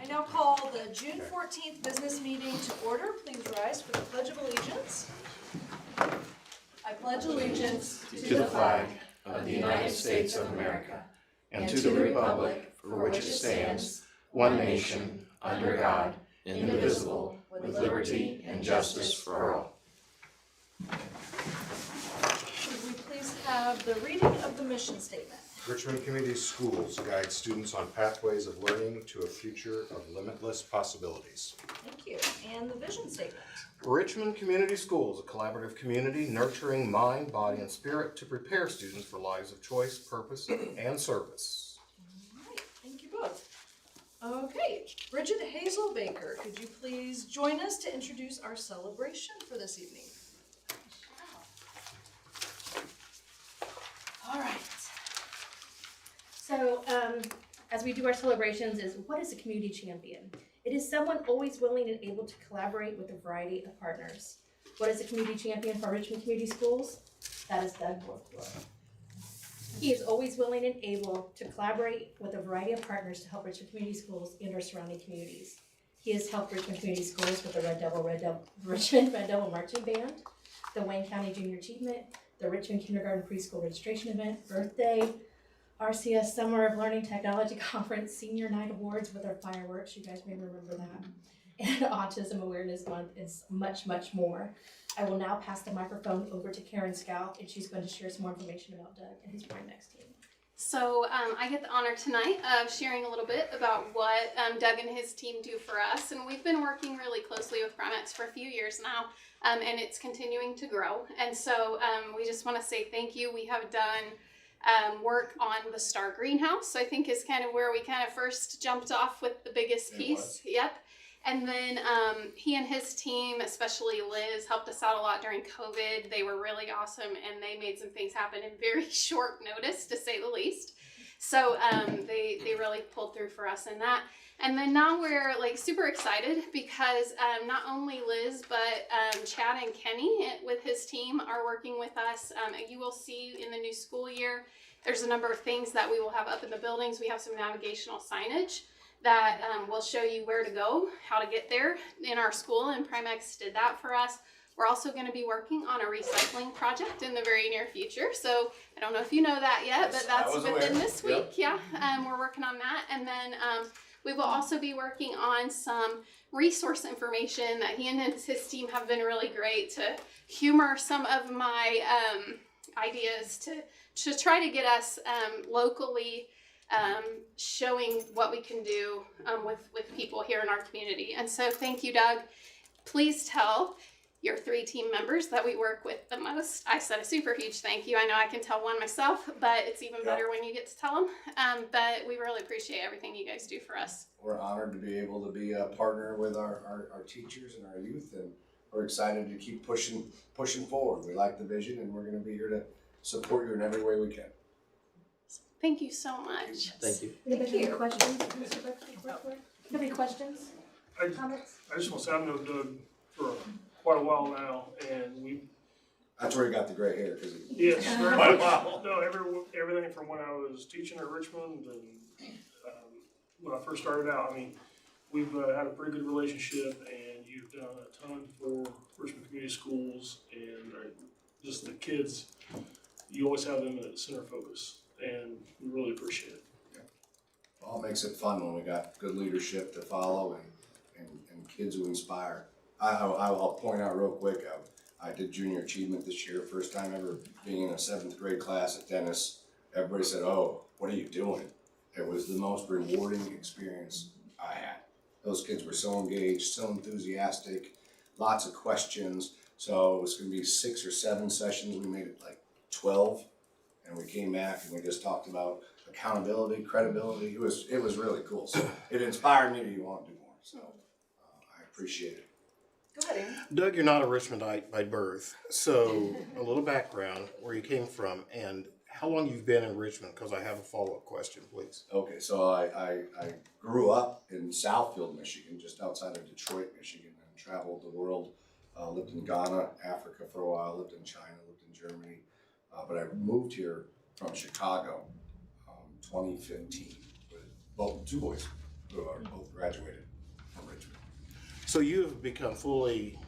now call the June 14th business meeting to order. Please rise for the Pledge of Allegiance. I pledge allegiance to the flag of the United States of America and to the republic for which it stands, one nation, under God, indivisible, with liberty and justice for all. Should we please have the reading of the mission statement? Richmond Community Schools guide students on pathways of learning to a future of limitless possibilities. Thank you. And the vision statement. Richmond Community Schools, a collaborative community nurturing mind, body, and spirit to prepare students for lives of choice, purpose, and service. All right, thank you both. Okay, Bridget Hazel Baker, could you please join us to introduce our celebration for this evening? All right. So, as we do our celebrations, what is a community champion? It is someone always willing and able to collaborate with a variety of partners. What is a community champion for Richmond Community Schools? That is Doug Borthwell. He is always willing and able to collaborate with a variety of partners to help Richmond Community Schools and our surrounding communities. He has helped Richmond Community Schools with the Richmond Red Devil Marching Band, the Wayne County Junior Achievement, the Richmond Kindergarten Preschool Registration Event, Birthday, RCS Summer of Learning Technology Conference, Senior Night Awards with our fireworks, you guys may remember that, and Autism Awareness Month, and much, much more. I will now pass the microphone over to Karen Scout, and she's going to share some more information about Doug and his Primex team. So I get the honor tonight of sharing a little bit about what Doug and his team do for us, and we've been working really closely with Primex for a few years now, and it's continuing to grow, and so we just want to say thank you. We have done work on the Star Greenhouse, I think is kind of where we kind of first jumped off with the biggest piece. Yep. And then he and his team, especially Liz, helped us out a lot during COVID. They were really awesome, and they made some things happen in very short notice, to say the least. So they really pulled through for us in that. And then now we're like super excited because not only Liz, but Chad and Kenny with his team are working with us. You will see in the new school year, there's a number of things that we will have up in the buildings. We have some navigational signage that will show you where to go, how to get there in our school, and Primex did that for us. We're also going to be working on a recycling project in the very near future. So I don't know if you know that yet, but that's within this week. Yep. Yeah, we're working on that. And then we will also be working on some resource information that he and his team have been really great to humor some of my ideas to try to get us locally showing what we can do with people here in our community. And so thank you, Doug. Please tell your 3 team members that we work with the most. I said a super huge thank you. I know I can tell one myself, but it's even better when you get to tell them. But we really appreciate everything you guys do for us. We're honored to be able to be a partner with our teachers and our youth, and we're excited to keep pushing forward. We like the vision, and we're going to be here to support you in every way we can. Thank you so much. Thank you. Anybody have any questions, Mr. Borthwell? Have any questions? Comments? I just want to say I've known Doug for quite a while now, and That's where he got the gray hair, because yes, very much. No, everything from when I was teaching at Richmond and when I first started out. I mean, we've had a pretty good relationship, and you've done a ton for Richmond Community Schools and just the kids. You always have them at center focus, and we really appreciate it. all makes it fun when we got good leadership to follow and kids who inspire. I'll point out real quick, I did junior achievement this year, first time ever being in a 7th grade class at Dennis. Everybody said, "Oh, what are you doing?" It was the most rewarding experience I had. Those kids were so engaged, so enthusiastic, lots of questions. So it was going to be 6 or 7 sessions. We made it like 12, and we came back and we just talked about accountability, credibility. It was really cool. So it inspired me to want to do more. So I appreciate it. Go ahead, Aaron. Doug, you're not a Richmondite by birth, so a little background, where you came from, and how long you've been in Richmond, because I have a follow-up question, please. Okay, so I grew up in Southfield, Michigan, just outside of Detroit, Michigan, and traveled the world. Lived in Ghana, Africa for a while, lived in China, lived in Germany. But I moved here from Chicago 2015 with 2 boys. who are both graduated from Richmond. So you have become fully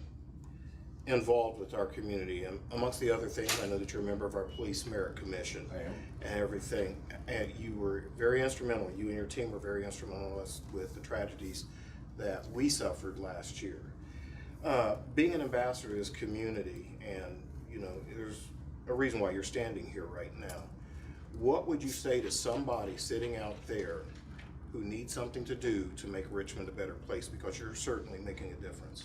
involved with our community, and amongst the other things, I know that you're a member of our Police Merit Commission. I am. And everything, and you were very instrumental, you and your team were very instrumental with the tragedies that we suffered last year. Being an ambassador to this community, and you know, there's a reason why you're standing here right now. What would you say to somebody sitting out there who needs something to do to make Richmond a better place, because you're certainly making a difference?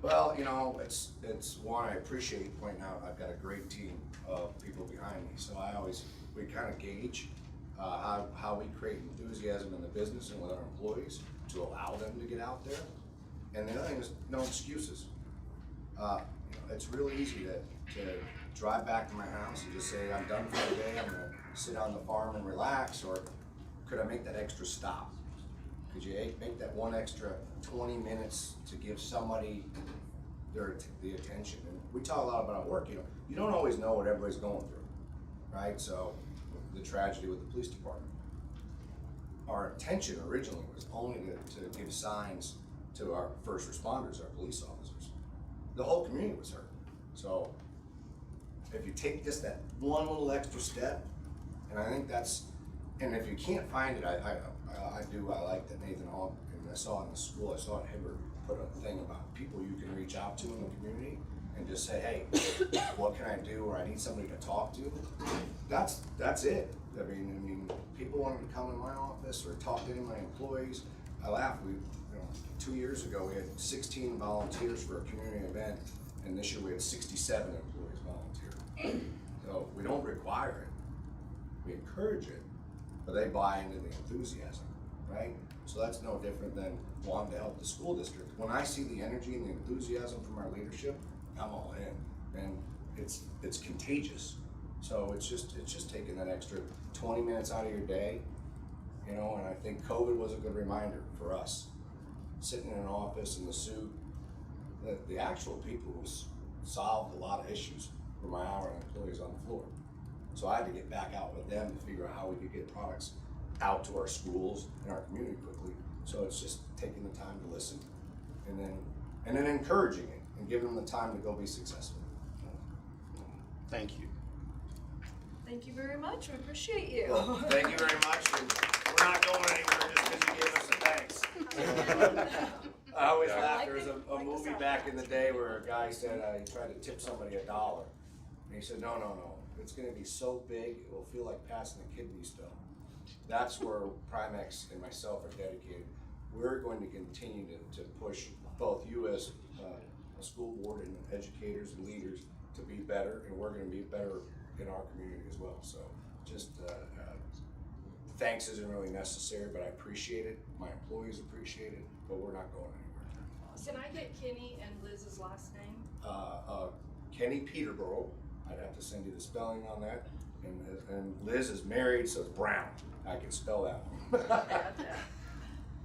Well, you know, it's one, I appreciate pointing out, I've got a great team of people behind me, so we kind of gauge how we create enthusiasm in the business and with our employees to allow them to get out there. And the other thing is, no excuses. You know, it's really easy to drive back to my house and just say, I'm done for the day, I'm gonna sit on the farm and relax, or could I make that extra stop? Could you make that one extra 20 minutes to give somebody the attention? And we talk a lot about work, you know, you don't always know what everybody's going through, right? So the tragedy with the police department. Our intention originally was only to give signs to our first responders, our police officers. The whole community was hurt. So if you take just that one little extra step, and I think that's, and if you can't find it, I like that Nathan Hall, and I saw it in the school, I saw it Hibbert put a thing about people you can reach out to in the community and just say, hey, what can I do, or I need somebody to talk to. That's it. I mean, people wanted to come in my office or talk to any of my employees. I laugh. 2 years ago we had 16 volunteers for a community event, and this year we had 67 employees volunteer. So we don't require it, we encourage it, but they buy into the enthusiasm, right? So that's no different than wanting to help the school district. When I see the energy and the enthusiasm from our leadership, I'm all in, and it's contagious. So it's just taking that extra 20 minutes out of your day, you know. And I think COVID was a good reminder for us, sitting in an office in the suit, that the actual people who solved a lot of issues were my hourly employees on the floor. So I had to get back out with them to figure out how we could get products out to our schools and our community quickly. So it's just taking the time to listen, and then encouraging it and giving them the time to go be successful. Thank you. Thank you very much, we appreciate you. Well, thank you very much, and we're not going anywhere just because you gave us a thanks. I always laugh. There was a movie back in the day where a guy said he tried to tip somebody $1, and he said, no, it's going to be so big it will feel like passing a kidney stone. That's where Primex and myself are dedicated. We're going to continue to push both you as a school board and educators and leaders to be better, and we're going to be better in our community as well. So just thanks isn't really necessary, but I appreciate it. My employees appreciate it, but we're not going anywhere. Can I get Kenny and Liz's last name? Kenny Peterborough. I'd have to send you the spelling on that. And Liz is married, so it's Brown. I can spell that one.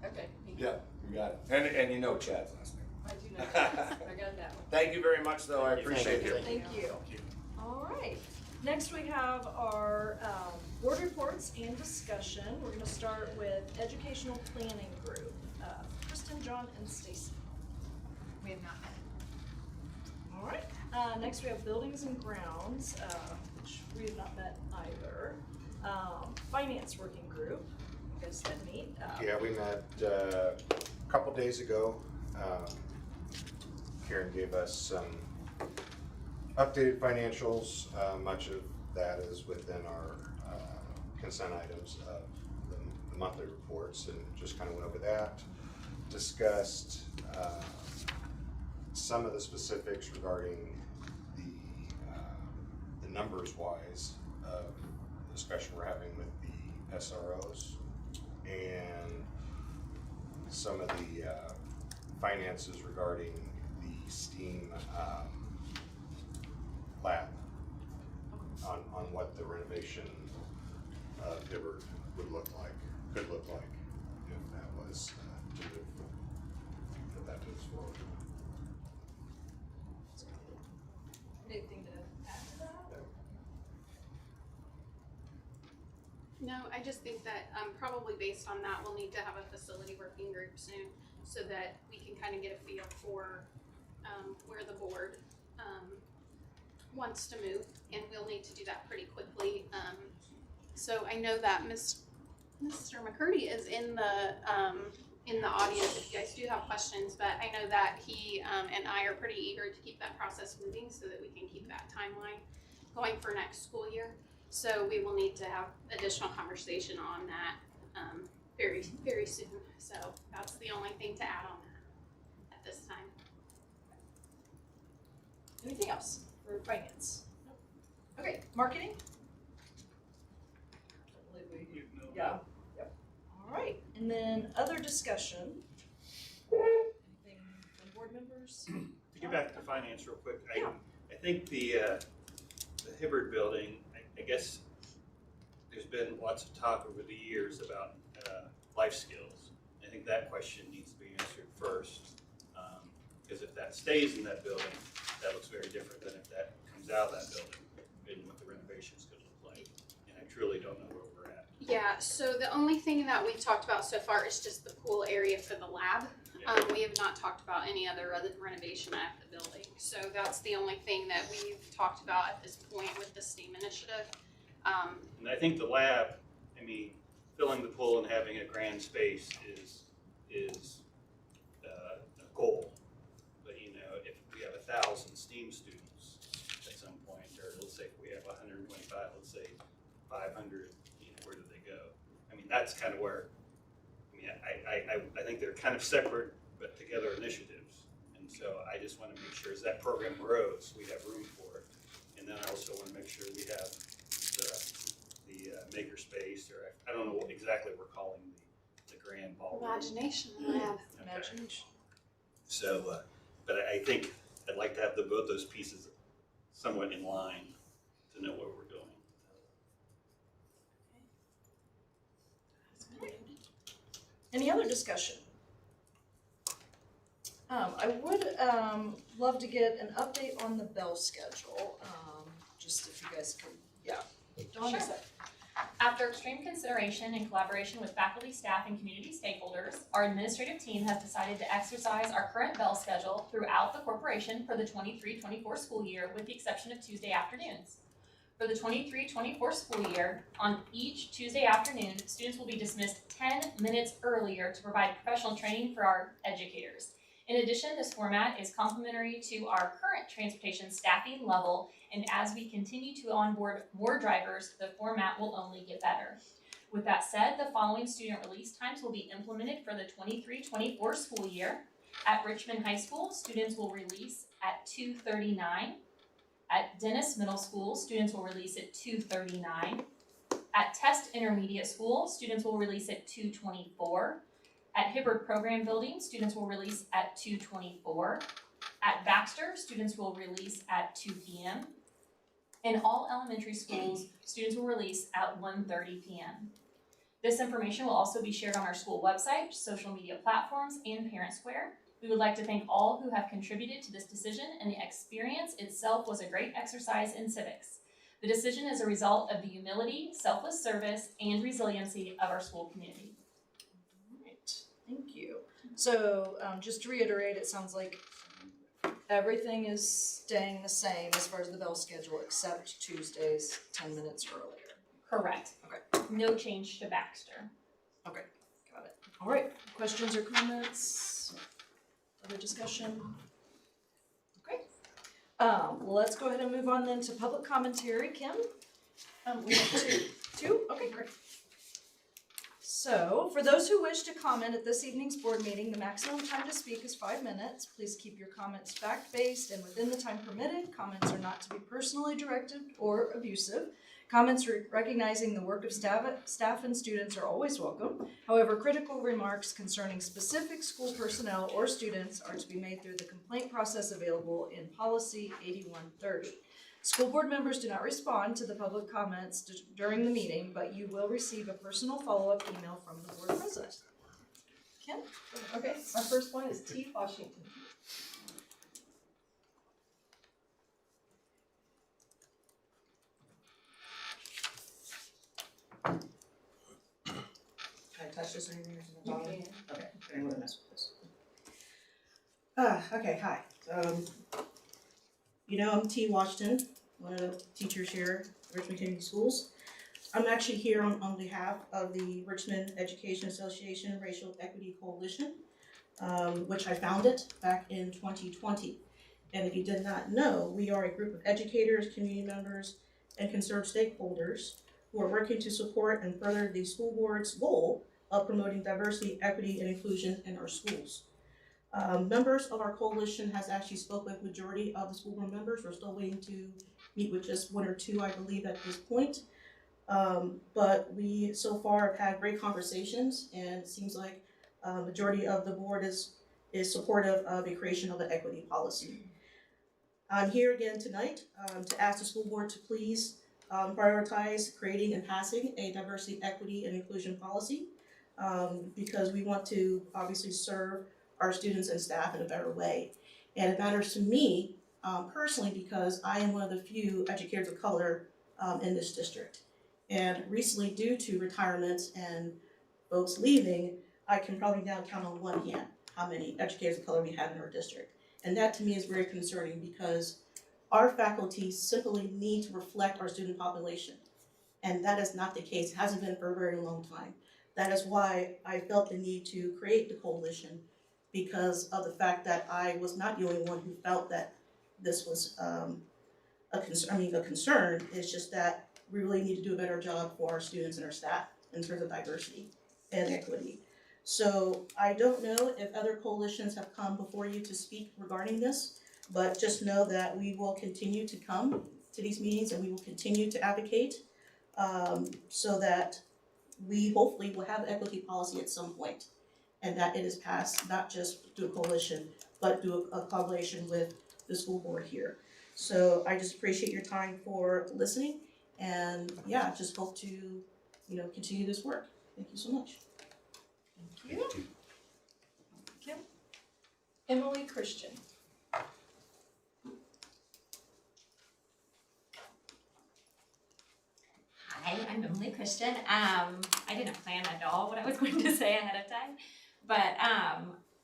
Okay. Yeah, you got it. And you know Chad's last name. I do know. I got that one. Thank you very much, though. I appreciate it. Thank you. All right, next we have our board reports and discussion. We're gonna start with Educational Planning Group. Kristen, John, and Stacy. We have not met. All right, next we have Buildings and Grounds, which we have not met either. Finance Working Group, you guys did meet. Yeah, we met a couple days ago. Karen gave us some updated financials. Much of that is within our consent items of the monthly reports, and just kind of went over that. Discussed some of the specifics regarding the numbers wise of the discussion we're having with the SROs, and some of the finances regarding the STEAM lab on what the renovation of Hibbert could look like if that was to put that to its forward. Anything to add to that? No, I just think that probably based on that, we'll need to have a facility working group soon so that we can kind of get a feel for where the board wants to move, and we'll need to do that pretty quickly. So I know that Mr. McCurdy is in the audience if you guys do have questions, but I know that he and I are pretty eager to keep that process moving so that we can keep that timeline going for next school year. So we will need to have additional conversation on that very, very soon. So that's the only thing to add on that at this time. Anything else for finance? Nope. Okay, marketing? I believe we, yeah, yep. All right, and then other discussion. Anything from board members? To get back to finance real quick, Yeah. I think the Hibbard building, I guess there's been lots of talk over the years about life skills. I think that question needs to be answered first, because if that stays in that building, that looks very different than if that comes out of that building and what the renovation's gonna look like. And I truly don't know where we're at. Yeah, so the only thing that we've talked about so far is just the pool area for the lab. We have not talked about any other renovation at the building. So that's the only thing that we've talked about at this point with the STEAM initiative. And I think the lab, I mean, filling the pool and having a grand space is a goal. But you know, if we have 1,000 STEAM students at some point, or let's say if we have 125, let's say 500, you know, where do they go? I mean, that's kind of where, I mean, I think they're kind of separate but together initiatives. And so I just want to make sure as that program grows, we have room for it. And then I also want to make sure we have the maker space, or I don't know what exactly we're calling the grand ballroom. Imagination lab. Okay. Imagination. So, but I think I'd like to have both those pieces somewhat in line to know where we're going. Any other discussion? I would love to get an update on the bell schedule, just if you guys could, yeah. Dawn, Sure. is that- After extreme consideration and collaboration with faculty, staff, and community stakeholders, our administrative team has decided to exercise our current bell schedule throughout the corporation for the 23-24 school year, with the exception of Tuesday afternoons. For the 23-24 school year, on each Tuesday afternoon, students will be dismissed 10 minutes earlier to provide professional training for our educators. In addition, this format is complementary to our current transportation staffing level, and as we continue to onboard more drivers, the format will only get better. With that said, the following student release times will be implemented for the 23-24 school year. At Richmond High School, students will release at 2:39. At Dennis Middle School, students will release at 2:39. At Test Intermediate School, students will release at 2:24. At Hibbard Program Building, students will release at 2:24. At Baxter, students will release at 2 p.m. In all elementary schools, students will release at 1:30 p.m. This information will also be shared on our school website, social media platforms, and Parent Square. We would like to thank all who have contributed to this decision, and the experience itself was a great exercise in civics. The decision is a result of the humility, selfless service, and resiliency of our school community. Thank you. So, just to reiterate, it sounds like everything is staying the same as far as the bell schedule, except Tuesdays, 10 minutes earlier. Correct. Okay. No change to Baxter. Okay, got it. All right, questions or comments? Other discussion? Okay. Let's go ahead and move on then to public commentary. Kim? We have two. Two? Okay, great. So, for those who wish to comment at this evening's board meeting, the maximum time to speak is 5 minutes. Please keep your comments fact-based and within the time permitted. Comments are not to be personally directed or abusive. Comments recognizing the work of staff and students are always welcome. However, critical remarks concerning specific school personnel or students are to be made through the complaint process available in Policy 8130. School board members do not respond to the public comments during the meeting, but you will receive a personal follow-up email from the board president. Ken? Okay, our first one is T. Washington. touch this or anything or something? You Donna? can. Okay, I didn't wanna mess with this. Okay, hi. I'm T. Washington, one of the teachers here at Richmond Community Schools. I'm actually here on behalf of the Richmond Education Association Racial Equity Coalition, which I founded back in 2020. And if you did not know, we are a group of educators, community members, and concerned stakeholders who are working to support and further the school board's goal of promoting diversity, equity, and inclusion in our schools. Members of our coalition has actually spoke with majority of the school board members. We're still waiting to meet with just one or two, I believe, at this point. But we so far have had great conversations, and it seems like majority of the board is supportive of the creation of an equity policy. I'm here again tonight to ask the school board to please prioritize creating and passing a diversity, equity, and inclusion policy because we want to obviously serve our students and staff in a better way. And it matters to me personally because I am one of the few educators of color in this district. And recently, due to retirements and folks leaving, I can probably now count on one hand how many educators of color we have in our district. And that to me is very concerning because our faculty simply need to reflect our student population. And that is not the case, it hasn't been for a very long time. That is why I felt the need to create the coalition because of the fact that I was not the only one who felt that this was a concern. It's just that we really need to do a better job for our students and our staff in terms of diversity and equity. So I don't know if other coalitions have come before you to speak regarding this, but just know that we will continue to come to these meetings and we will continue to advocate so that we hopefully will have equity policy at some point and that it is passed not just through a coalition, but through a collaboration with the school board here. So I just appreciate your time for listening and yeah, just hope to, continue this work. Thank you so much. Thank you. Kim? Emily Christian. Hi, I'm Emily Christian. I didn't plan at all what I was going to say ahead of time, but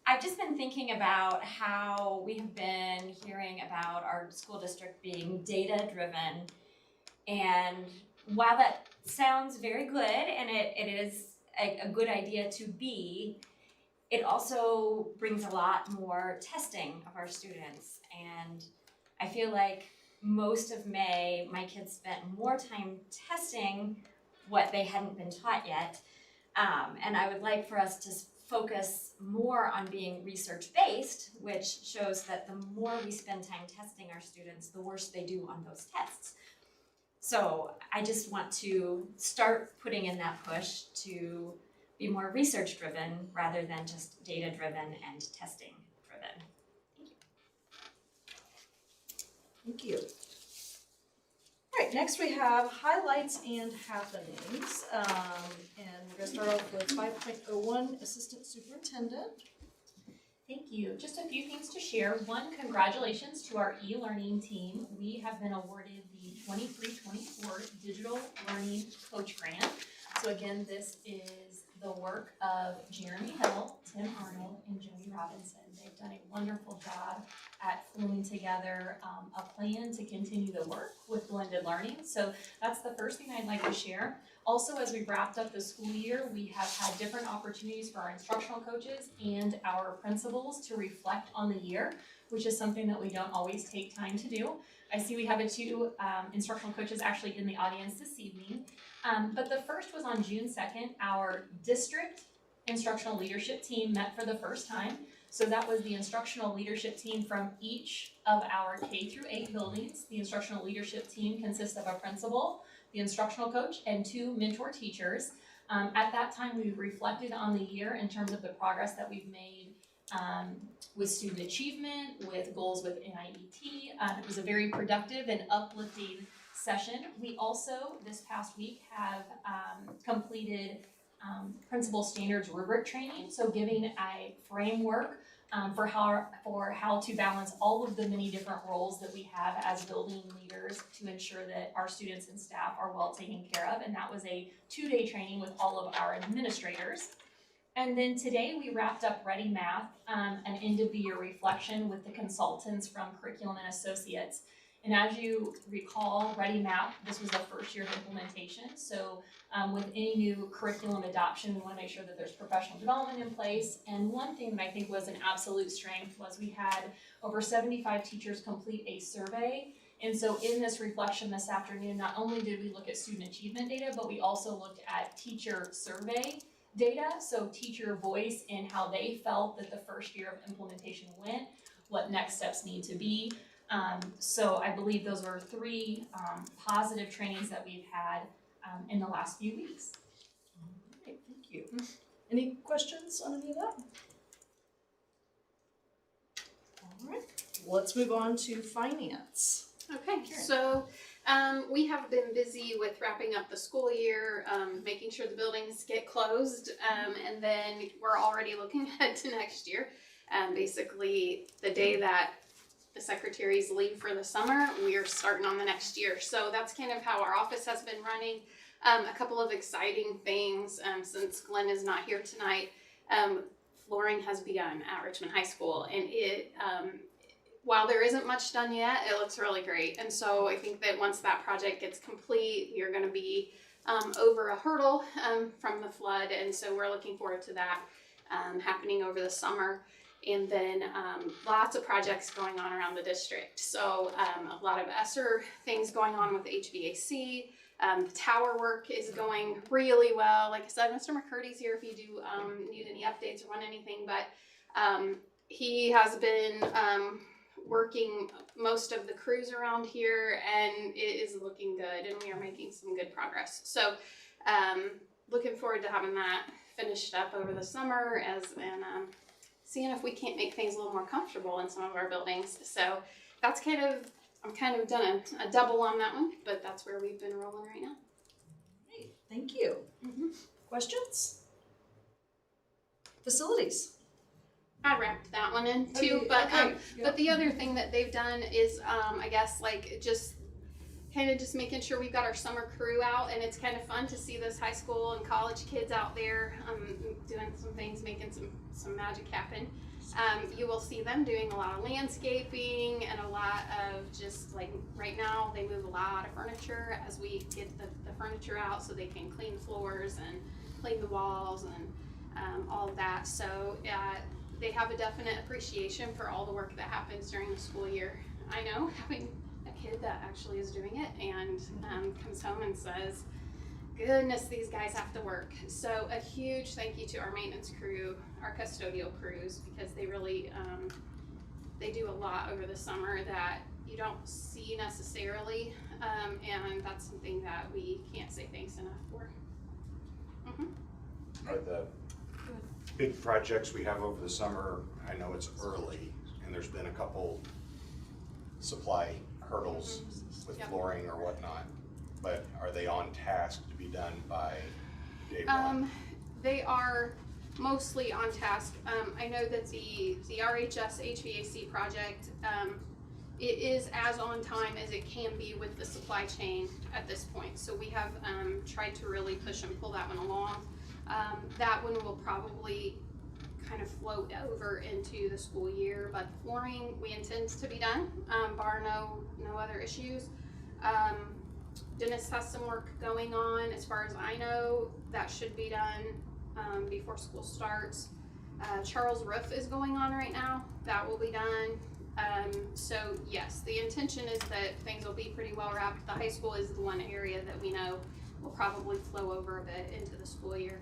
I've just been thinking about how we have been hearing about our school district being data-driven, and while that sounds very good and it is a good idea to be, it also brings a lot more testing of our students, and I feel like most of May, my kids spent more time testing what they hadn't been taught yet. And I would like for us to focus more on being research-based, which shows that the more we spend time testing our students, the worse they do on those tests. So I just want to start putting in that push to be more research-driven rather than just data-driven and testing-driven. Thank you. All right, next we have highlights and happenings. And we're gonna start off with 5.01, Assistant Superintendent. Thank you. Just a few things to share. One, congratulations to our e-learning team. We have been awarded the 23-24 Digital Learning Coach Grant. So again, this is the work of Jeremy Hill, Tim Arnold, and Jody Robinson. They've done a wonderful job at pulling together a plan to continue the work with blended learning. So that's the first thing I'd like to share. Also, as we wrapped up the school year, we have had different opportunities for our instructional coaches and our principals to reflect on the year, which is something that we don't always take time to do. I see we have two instructional coaches actually in the audience this evening. But the first was on June 2nd, our district instructional leadership team met for the first time. So that was the instructional leadership team from each of our K through 8 buildings. The instructional leadership team consists of a principal, the instructional coach, and 2 mentor teachers. At that time, we reflected on the year in terms of the progress that we've made with student achievement, with goals with NIET. It was a very productive and uplifting session. We also, this past week, have completed principal standards rubric training, so giving a framework for how to balance all of the many different roles that we have as building leaders to ensure that our students and staff are well taken care of. And that was a 2-day training with all of our administrators. And then today we wrapped up Ready Math, an end of the year reflection with the consultants from Curriculum and Associates. And as you recall, Ready Math, this was the first year of implementation. So with any new curriculum adoption, we want to make sure that there's professional development in place. And one thing that I think was an absolute strength was we had over 75 teachers complete a survey. And so in this reflection this afternoon, not only did we look at student achievement data, but we also looked at teacher survey data, so teacher voice in how they felt that the first year of implementation went, what next steps need to be. So I believe those were 3 positive trainings that we've had in the last few weeks. All right, thank you. Any questions on any of that? All right, let's move on to finance. Okay, Karen. so we have been busy with wrapping up the school year, making sure the buildings get closed, and then we're already looking ahead to next year. Basically, the day that the secretaries leave for the summer, we are starting on the next year. So that's kind of how our office has been running. A couple of exciting things since Glenn is not here tonight. Flooring has begun at Richmond High School, and it while there isn't much done yet, it looks really great. And so I think that once that project gets complete, we are going to be over a hurdle from the flood. And so we're looking forward to that happening over the summer. And then lots of projects going on around the district. So a lot of ESSER things going on with HVAC. The tower work is going really well. Like I said, Mr. McCurdy's here if you do need any updates or want anything. But he has been working most of the crews around here, and it is looking good, and we are making some good progress. So looking forward to having that finished up over the summer and seeing if we can't make things a little more comfortable in some of our buildings. So that's I'm kind of done a double on that one, but that's where we've been rolling right now. Great, thank you. Questions? Facilities. I wrapped that one in too, Okay, but okay, but the other thing that they've done is I guess like just making sure we've got our summer crew out, and it's kind of fun to see those high school and college kids out there doing some things, making some magic happen. You will see them doing a lot of landscaping and a lot of just like right now they move a lot of furniture as we get the furniture out so they can clean the floors and clean the walls and all of that. So they have a definite appreciation for all the work that happens during the school year. I know, having a kid that actually is doing it and comes home and says, goodness, these guys have to work. So a huge thank you to our maintenance crew, our custodial crews, because they really, they do a lot over the summer that you don't see necessarily, and that's something that we can't say thanks enough for. Are the big projects we have over the summer, I know it's early, and there's been a couple supply hurdles with flooring or whatnot, but are they on task to be done by day one? They are mostly on task. I know that the RHS HVAC project, it is as on time as it can be with the supply chain at this point. So we have tried to really push and pull that one along. That one will probably kind of float over into the school year, but flooring we intend to be done, bar no other issues. Dennis has some work going on, as far as I know, that should be done before school starts. Charles' roof is going on right now, that will be done. So yes, the intention is that things will be pretty well wrapped. The high school is the one area that we know will probably flow over a bit into the school year.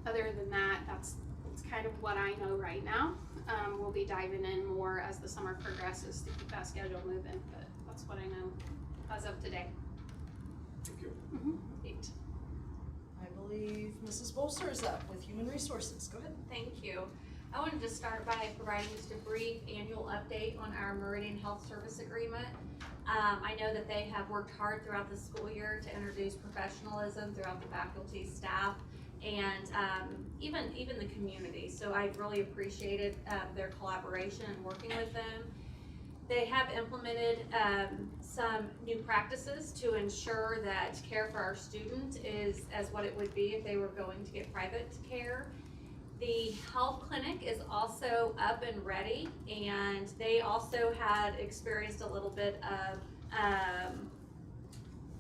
Other than that, that's kind of what I know right now. We'll be diving in more as the summer progresses to keep that schedule moving, but that's what I know as of today. Thank you. Great. I believe Mrs. Bolster is up with Human Resources. Go ahead. Thank you. I wanted to start by providing just a brief annual update on our Meridian Health Service Agreement. I know that they have worked hard throughout the school year to introduce professionalism throughout the faculty, staff, and even the community. So I really appreciated their collaboration and working with them. They have implemented some new practices to ensure that care for our student is as what it would be if they were going to get private care. The health clinic is also up and ready, and they also had experienced a little bit of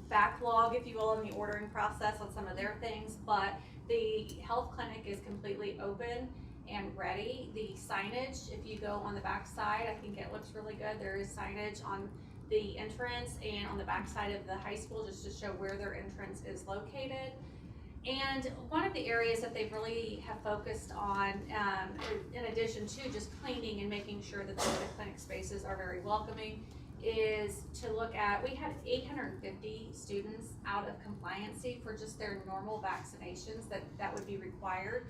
backlog, if you will, in the ordering process on some of their things, but the health clinic is completely open and ready. The signage, if you go on the back side, I think it looks really good. There is signage on the entrance and on the back side of the high school just to show where their entrance is located. And one of the areas that they really have focused on, in addition to just cleaning and making sure that the clinic spaces are very welcoming, is to look at, we had 850 students out of compliancy for just their normal vaccinations that would be required.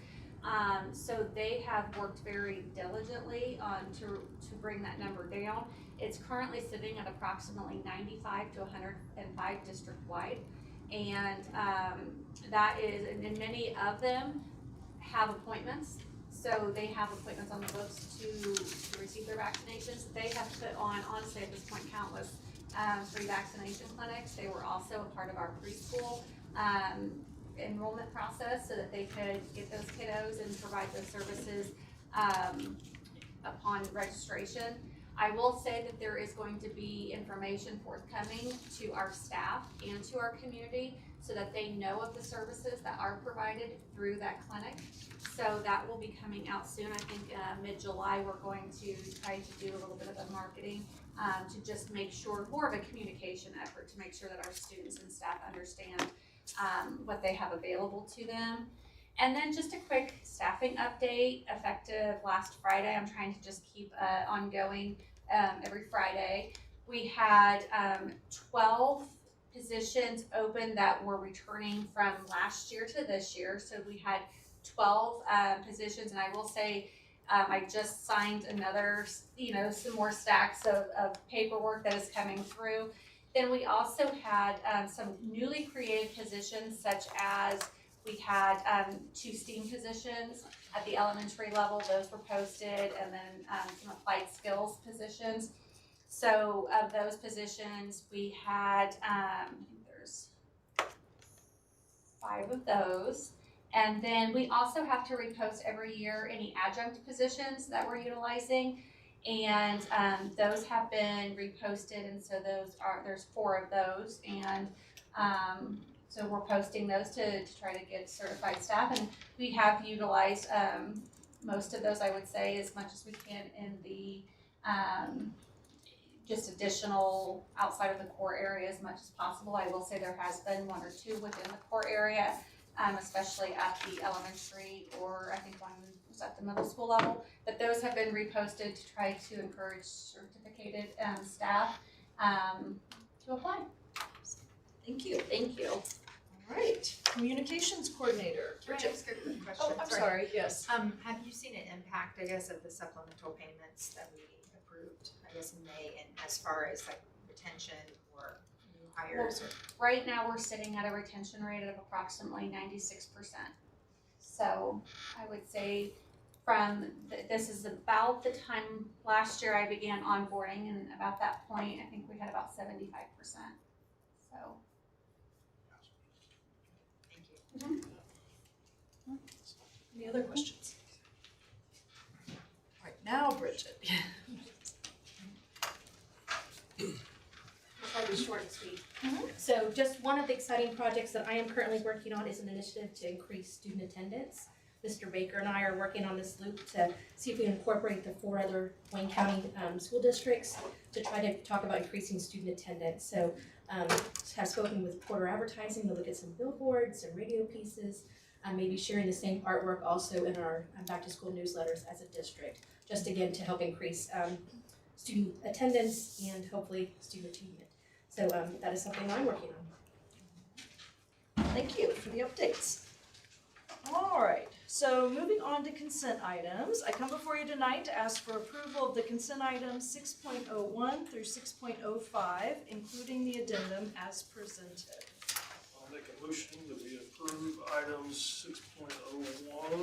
So they have worked very diligently to bring that number down. It's currently sitting at approximately 95 to 105 district-wide. And that is, and many of them have appointments. So they have appointments on the books to receive their vaccinations. They have put on, honestly at this point, countless free vaccination clinics. They were also a part of our preschool enrollment process so that they could get those kiddos and provide those services upon registration. I will say that there is going to be information forthcoming to our staff and to our community so that they know of the services that are provided through that clinic. So that will be coming out soon. I think mid-July we're going to try to do a little bit of a marketing to just make sure, more of a communication effort to make sure that our students and staff understand what they have available to them. And then just a quick staffing update, effective last Friday. I'm trying to just keep ongoing every Friday. We had 12 positions open that were returning from last year to this year. So we had 12 positions, and I will say I just signed another, some more stacks of paperwork that is coming through. Then we also had some newly created positions, such as we had 2 STEAM positions at the elementary level. Those were posted, and then some applied skills positions. So of those positions, we had, I think there's 5 of those. And then we also have to repost every year any adjunct positions that we're utilizing. And those have been reposted, and so there's 4 of those. And so we're posting those to try to get certified staff, and we have utilized most of those, I would say, as much as we can in the just additional outside of the core area as much as possible. I will say there has been 1 or 2 within the core area, especially at the elementary, or I think 1 was at the middle school level, but those have been reposted to try to encourage certificated staff to apply. Thank you. Thank you. All right, communications coordinator, Can I Bridget. ask a quick question? Oh, I'm sorry, yes. Have you seen an impact, I guess, of the supplemental payments that we approved, I guess, in May, and as far as like retention or new hires or? Right now, we're sitting at a retention rate of approximately 96%. So I would say this is about the time last year I began onboarding, and about that point, I think we had about 75%. So. Thank you. Any other questions? All right, now Bridget. I'll try to be short and sweet. So just one of the exciting projects that I am currently working on is an initiative to increase student attendance. Mr. Baker and I are working on this loop to see if we can incorporate the 4 other Wayne County school districts to try to talk about increasing student attendance. So have spoken with Porter Advertising to look at some billboards, some radio pieces, maybe sharing the same artwork also in our back to school newsletters as a district, just again to help increase student attendance and hopefully student achievement. So that is something I'm working on. Thank you for the updates. All right, so moving on to consent items. I come before you tonight to ask for approval of the consent items 6.01 through 6.05, including the addendum as presented. I'll make a motion that we approve items 6.01 1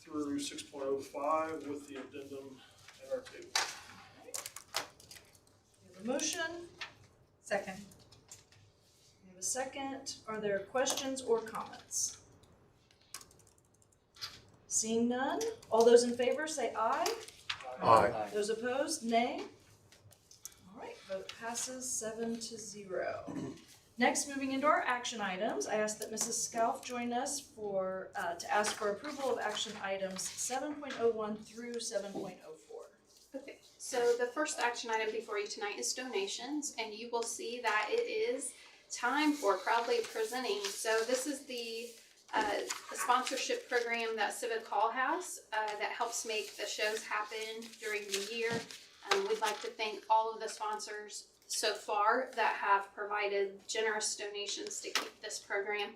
through 6.05 with the addendum at our table. We have a motion, Second. we have a second. Are there questions or comments? Seeing none, all those in favor say aye. Aye. Those opposed, nay. All right, vote passes 7-0. Next, moving into our action items, I ask that Mrs. Scalf join us for, to ask for approval of action items 7.01 through 7.04. Okay, so the first action item before you tonight is donations, and you will see that it is time for Proudly Presenting. So this is the sponsorship program that Civic Hall has that helps make the shows happen during the year. We'd like to thank all of the sponsors so far that have provided generous donations to keep this program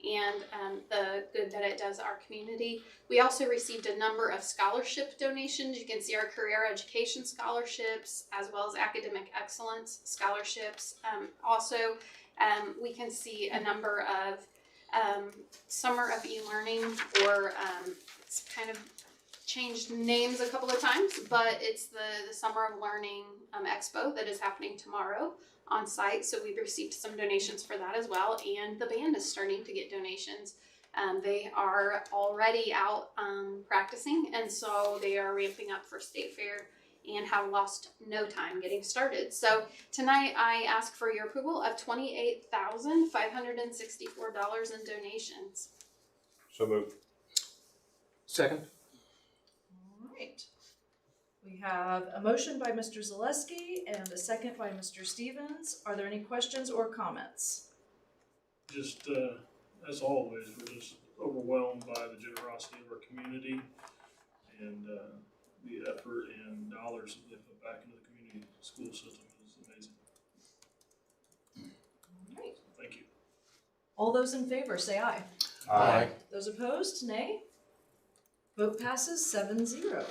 and the good that it does our community. We also received a number of scholarship donations. You can see our career education scholarships as well as academic excellence scholarships. We can see a number of Summer of E-Learning, or it's kind of changed names a couple of times, but it's the Summer of Learning Expo that is happening tomorrow on site. So we've received some donations for that as well, and the band is starting to get donations. They are already out practicing, and so they are ramping up for State Fair and have lost no time getting started. So tonight I ask for your approval of $28,564 in donations. So moved. Second. All right. We have a motion by Mr. Zaleski and a second by Mr. Stevens. Are there any questions or comments? Just, as always, we're just overwhelmed by the generosity of our community and the effort and dollars that they put back into the community school system is amazing. All right. Thank you. All those in favor say aye. Aye. Those opposed, nay. Vote passes 7-0.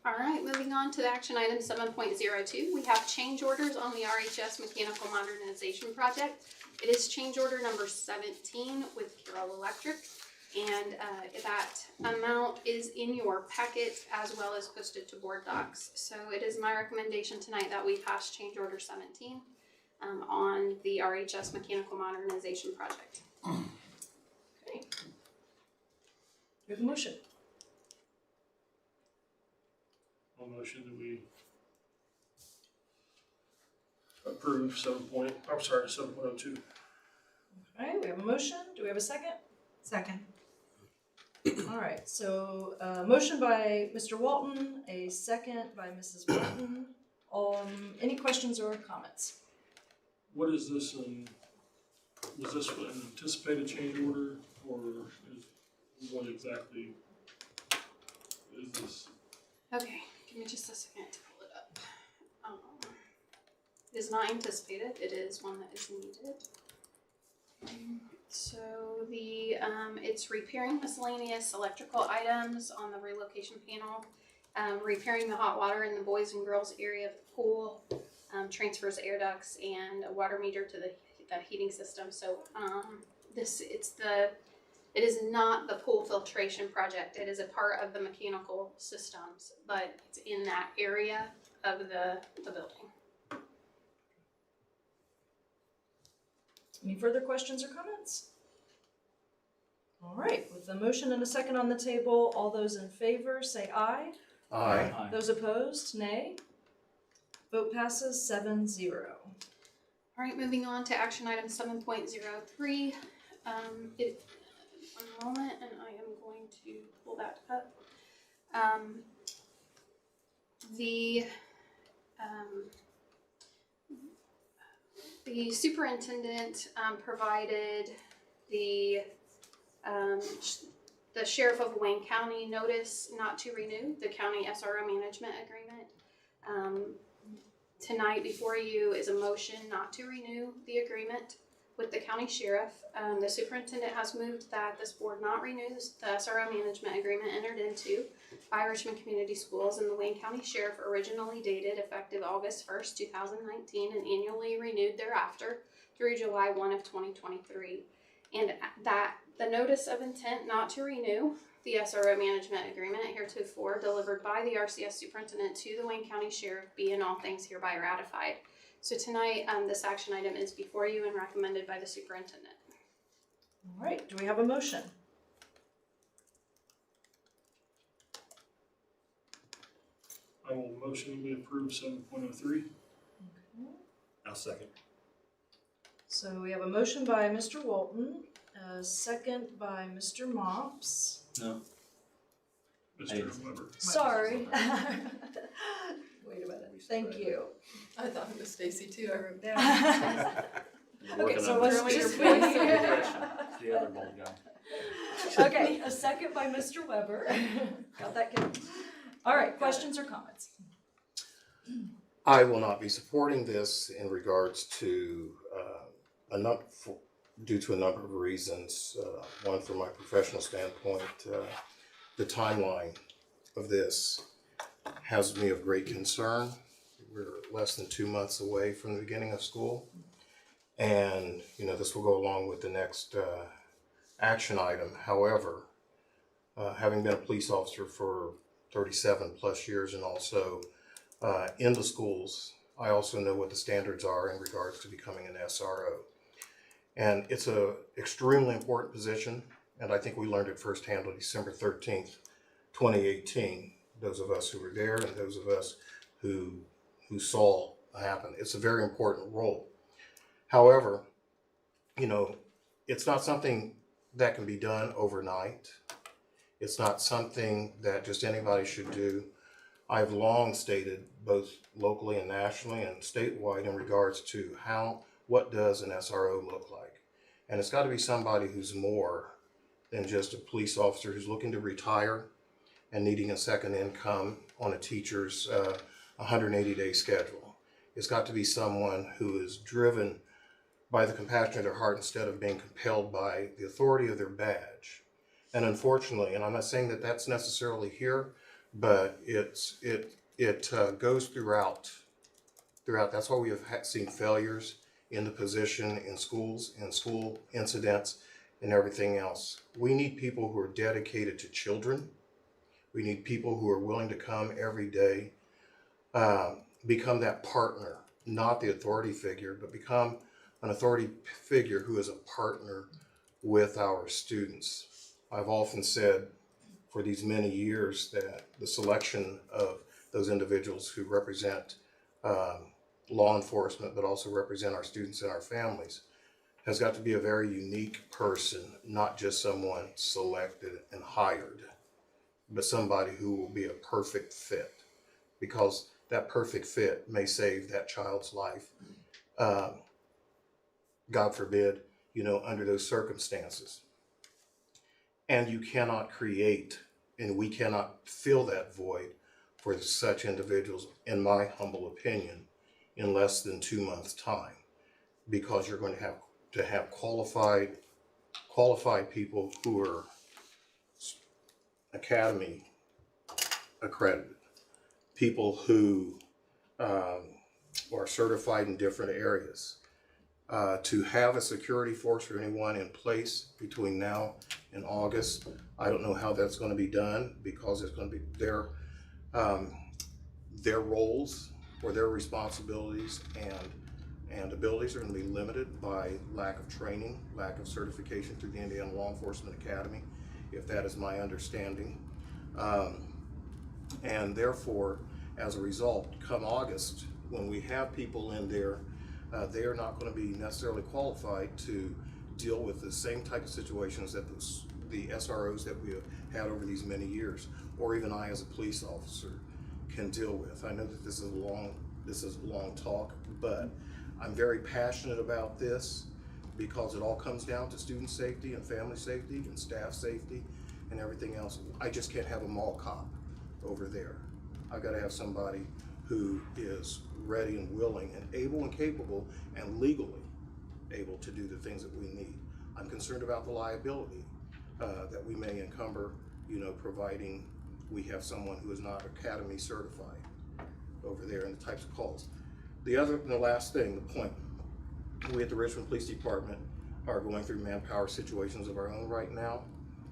All right, moving on to the action item 7.02. We have change orders on the RHS Mechanical Modernization Project. It is change order number 17 with Carroll Electric, and that amount is in your packet as well as posted to board docs. So it is my recommendation tonight that we pass change order 17 on the RHS Mechanical Modernization Project. Okay. We have a motion. I'll motion that we approve 7.02. Okay, we have a motion. Do we have a second? Second. All right, so motion by Mr. Walton, a second by Mrs. Walton. Any questions or comments? What is this was this an anticipated change order, or what exactly is this? Okay, give me just a second to pull it up. It is not anticipated, it is one that is needed. So it's repairing miscellaneous electrical items on the relocation panel, repairing the hot water in the boys and girls area of the pool, transfers air ducts and a water meter to the heating system. So it is not the pool filtration project. It is a part of the mechanical systems, but it's in that area of the building. Any further questions or comments? All right, with the motion and a second on the table, all those in favor say aye. Aye. Those opposed, nay. Vote passes 7-0. All right, moving on to action item 7.03. One moment, and I am going to pull that up. The superintendent provided the sheriff of Wayne County notice not to renew the county SRO management agreement. Tonight before you is a motion not to renew the agreement with the county sheriff. The superintendent has moved that this board not renew the SRO management agreement entered into by Richmond Community Schools and the Wayne County Sheriff, originally dated effective August 1st, 2019 and annually renewed thereafter through July 1 of 2023. And that the notice of intent not to renew the SRO management agreement heretofore delivered by the RCS superintendent to the Wayne County Sheriff be in all things hereby ratified. So tonight, this action item is before you and recommended by the superintendent. All right, do we have a motion? I will motion we approve 7.03. I'll second. So we have a motion by Mr. Walton, a second by Mr. Mops. No. Mr. Weber. Sorry. Wait a minute, thank you. I thought it was Stacy too, I wrote down. Okay, so on let's this. just Your voice. The other bald guy. Okay, a second by Mr. Weber. Got that good. All right, questions or comments? I will not be supporting this in regards to due to a number of reasons. One, from my professional standpoint, the timeline of this has me of great concern. We're less than 2 months away from the beginning of school. And, this will go along with the next action item. However, having been a police officer for 37 plus years and also in the schools, I also know what the standards are in regards to becoming an SRO. And it's a extremely important position, and I think we learned it firsthand on December 13th, 2018, those of us who were there and those of us who saw it happen. It's a very important role. However, it's not something that can be done overnight. It's not something that just anybody should do. I've long stated, both locally and nationally and statewide, in regards to what does an SRO look like? And it's got to be somebody who's more than just a police officer who's looking to retire and needing a second income on a teacher's 180-day schedule. It's got to be someone who is driven by the compassion of their heart instead of being compelled by the authority of their badge. And unfortunately, and I'm not saying that that's necessarily here, but it goes throughout. That's why we have seen failures in the position in schools, in school incidents, and everything else. We need people who are dedicated to children. We need people who are willing to come every day, become that partner, not the authority figure, but become an authority figure who is a partner with our students. I've often said for these many years that the selection of those individuals who represent law enforcement, but also represent our students and our families, has got to be a very unique person, not just someone selected and hired, but somebody who will be a perfect fit, because that perfect fit may save that child's life. God forbid, under those circumstances. And you cannot create, and we cannot fill that void for such individuals, in my humble opinion, in less than 2 months' time, because you're going to have qualified people who are academy accredited, people who are certified in different areas. To have a security force or anyone in place between now and August, I don't know how that's going to be done, because it's going to be their roles or their responsibilities and abilities are going to be limited by lack of training, lack of certification through the Indiana Law Enforcement Academy, if that is my understanding. And therefore, as a result, come August, when we have people in there, they are not going to be necessarily qualified to deal with the same type of situations that the SROs that we have had over these many years, or even I as a police officer can deal with. I know that this is a long talk, but I'm very passionate about this because it all comes down to student safety and family safety and staff safety and everything else. I just can't have a mall cop over there. I've got to have somebody who is ready and willing and able and capable and legally able to do the things that we need. I'm concerned about the liability that we may encumber, providing we have someone who is not academy certified over there and the types of calls. The last thing, the point, we at the Richmond Police Department are going through manpower situations of our own right now.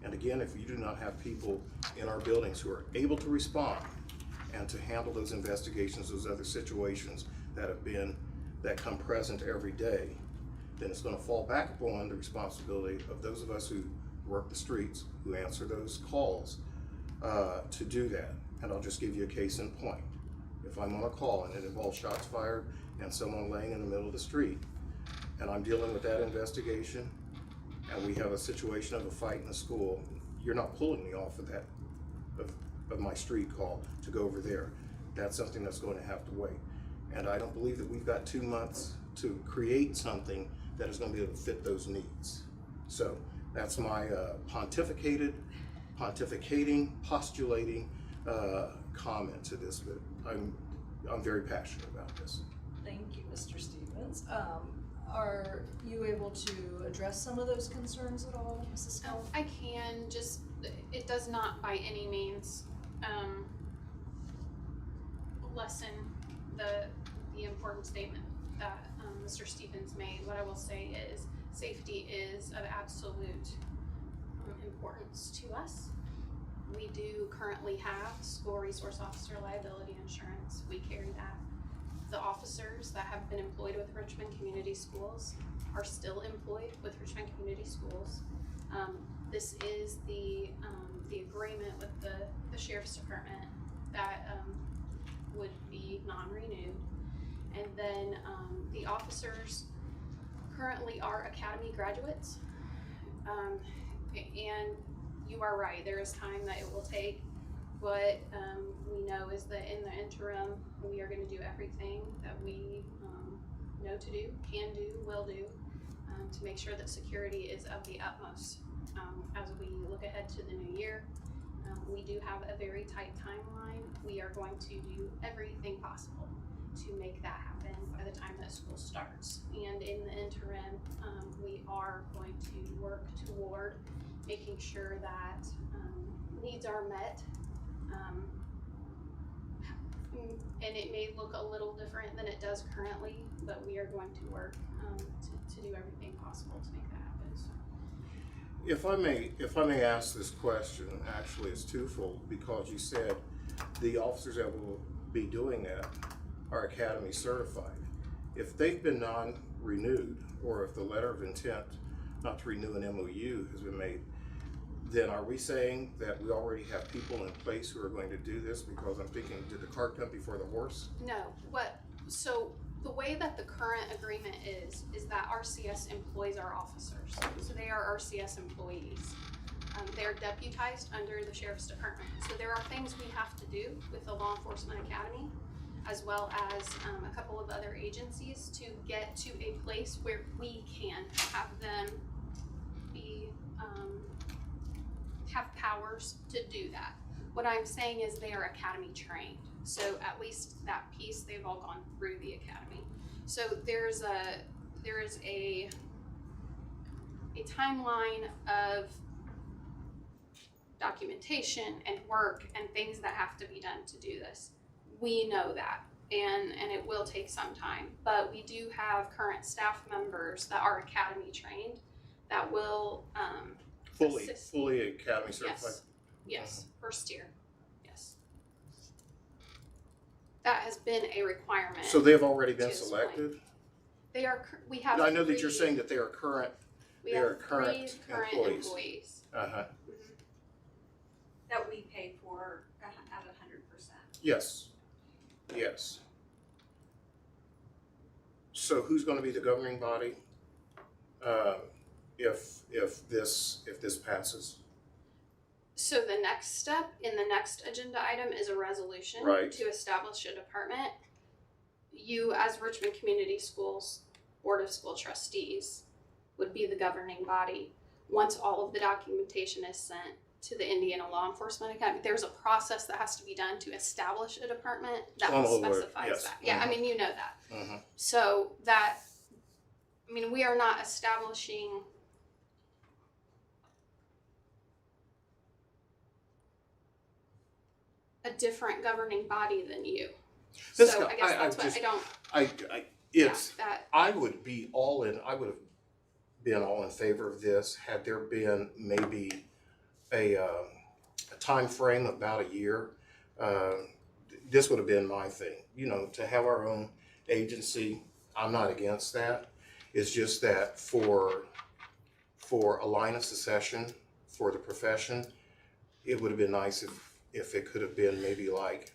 And again, if you do not have people in our buildings who are able to respond and to handle those investigations, those other situations that come present every day, then it's going to fall back upon the responsibility of those of us who work the streets, who answer those calls, to do that. And I'll just give you a case in point. If I'm on a call and it involves shots fired and someone laying in the middle of the street, and I'm dealing with that investigation, and we have a situation of a fight in the school, you're not pulling me off of that, of my street call to go over there. That's something that's going to have to wait. And I don't believe that we've got 2 months to create something that is going to be able to fit those needs. So that's my postulating comment to this, but I'm very passionate about this. Thank you, Mr. Stevens. Are you able to address some of those concerns at all, Mrs. Scott? I can, just, it does not by any means lessen the important statement that Mr. Stevens made. What I will say is safety is of absolute importance to us. We do currently have school resource officer liability insurance. We carry that. The officers that have been employed with Richmond Community Schools are still employed with Richmond Community Schools. This is the agreement with the Sheriff's Department that would be non-renewed. And then the officers currently are academy graduates. And you are right, there is time that it will take. What we know is that in the interim, we are going to do everything that we know to do, can do, will do, to make sure that security is of the utmost. As we look ahead to the new year, we do have a very tight timeline. We are going to do everything possible to make that happen by the time that school starts. And in the interim, we are going to work toward making sure that needs are met. And it may look a little different than it does currently, but we are going to work to do everything possible to make that happen. So. If I may ask this question, actually it's twofold, because you said the officers that will be doing that are academy certified. If they've been non-renewed, or if the letter of intent not to renew an MOU has been made, then are we saying that we already have people in place who are going to do this? Because I'm thinking, did the cart come before the horse? No. So the way that the current agreement is that RCS employs our officers. So they are RCS employees. They are deputized under the Sheriff's Department. So there are things we have to do with the Law Enforcement Academy, as well as a couple of other agencies, to get to a place where we can have them be have powers to do that. What I'm saying is they are academy trained. So at least that piece, they've all gone through the academy. So there is a timeline of documentation and work and things that have to be done to do this. We know that, and it will take some time, but we do have current staff members that are academy trained that will Fully academy certified? Yes, first year, yes. That has been a requirement. So they've already been to this selected? point. They are, we have I know that you're three- saying that they are current, we they have are current three current employees. Uh-huh. That we pay for at 100%. Yes, yes. So who's gonna be the governing body, if this passes? So the next step in the next agenda item is a resolution Right. to establish a department. You, as Richmond Community Schools Board of School Trustees, would be the governing body. Once all of the documentation is sent to the Indiana Law Enforcement Academy, there's a process that has to be done to establish a department that specifies yes. that. Yeah, I mean, you know that. Mm-hmm. So that, I mean, we are not establishing a different governing body than you. This So guy- I guess that's what just- I don't, It's, that, I would be all in, I would have been all in favor of this had there been maybe a time frame of about a year, this would have been my thing. You know, to have our own agency, I'm not against that. It's just that for a line of succession for the profession, it would have been nice if it could have been maybe like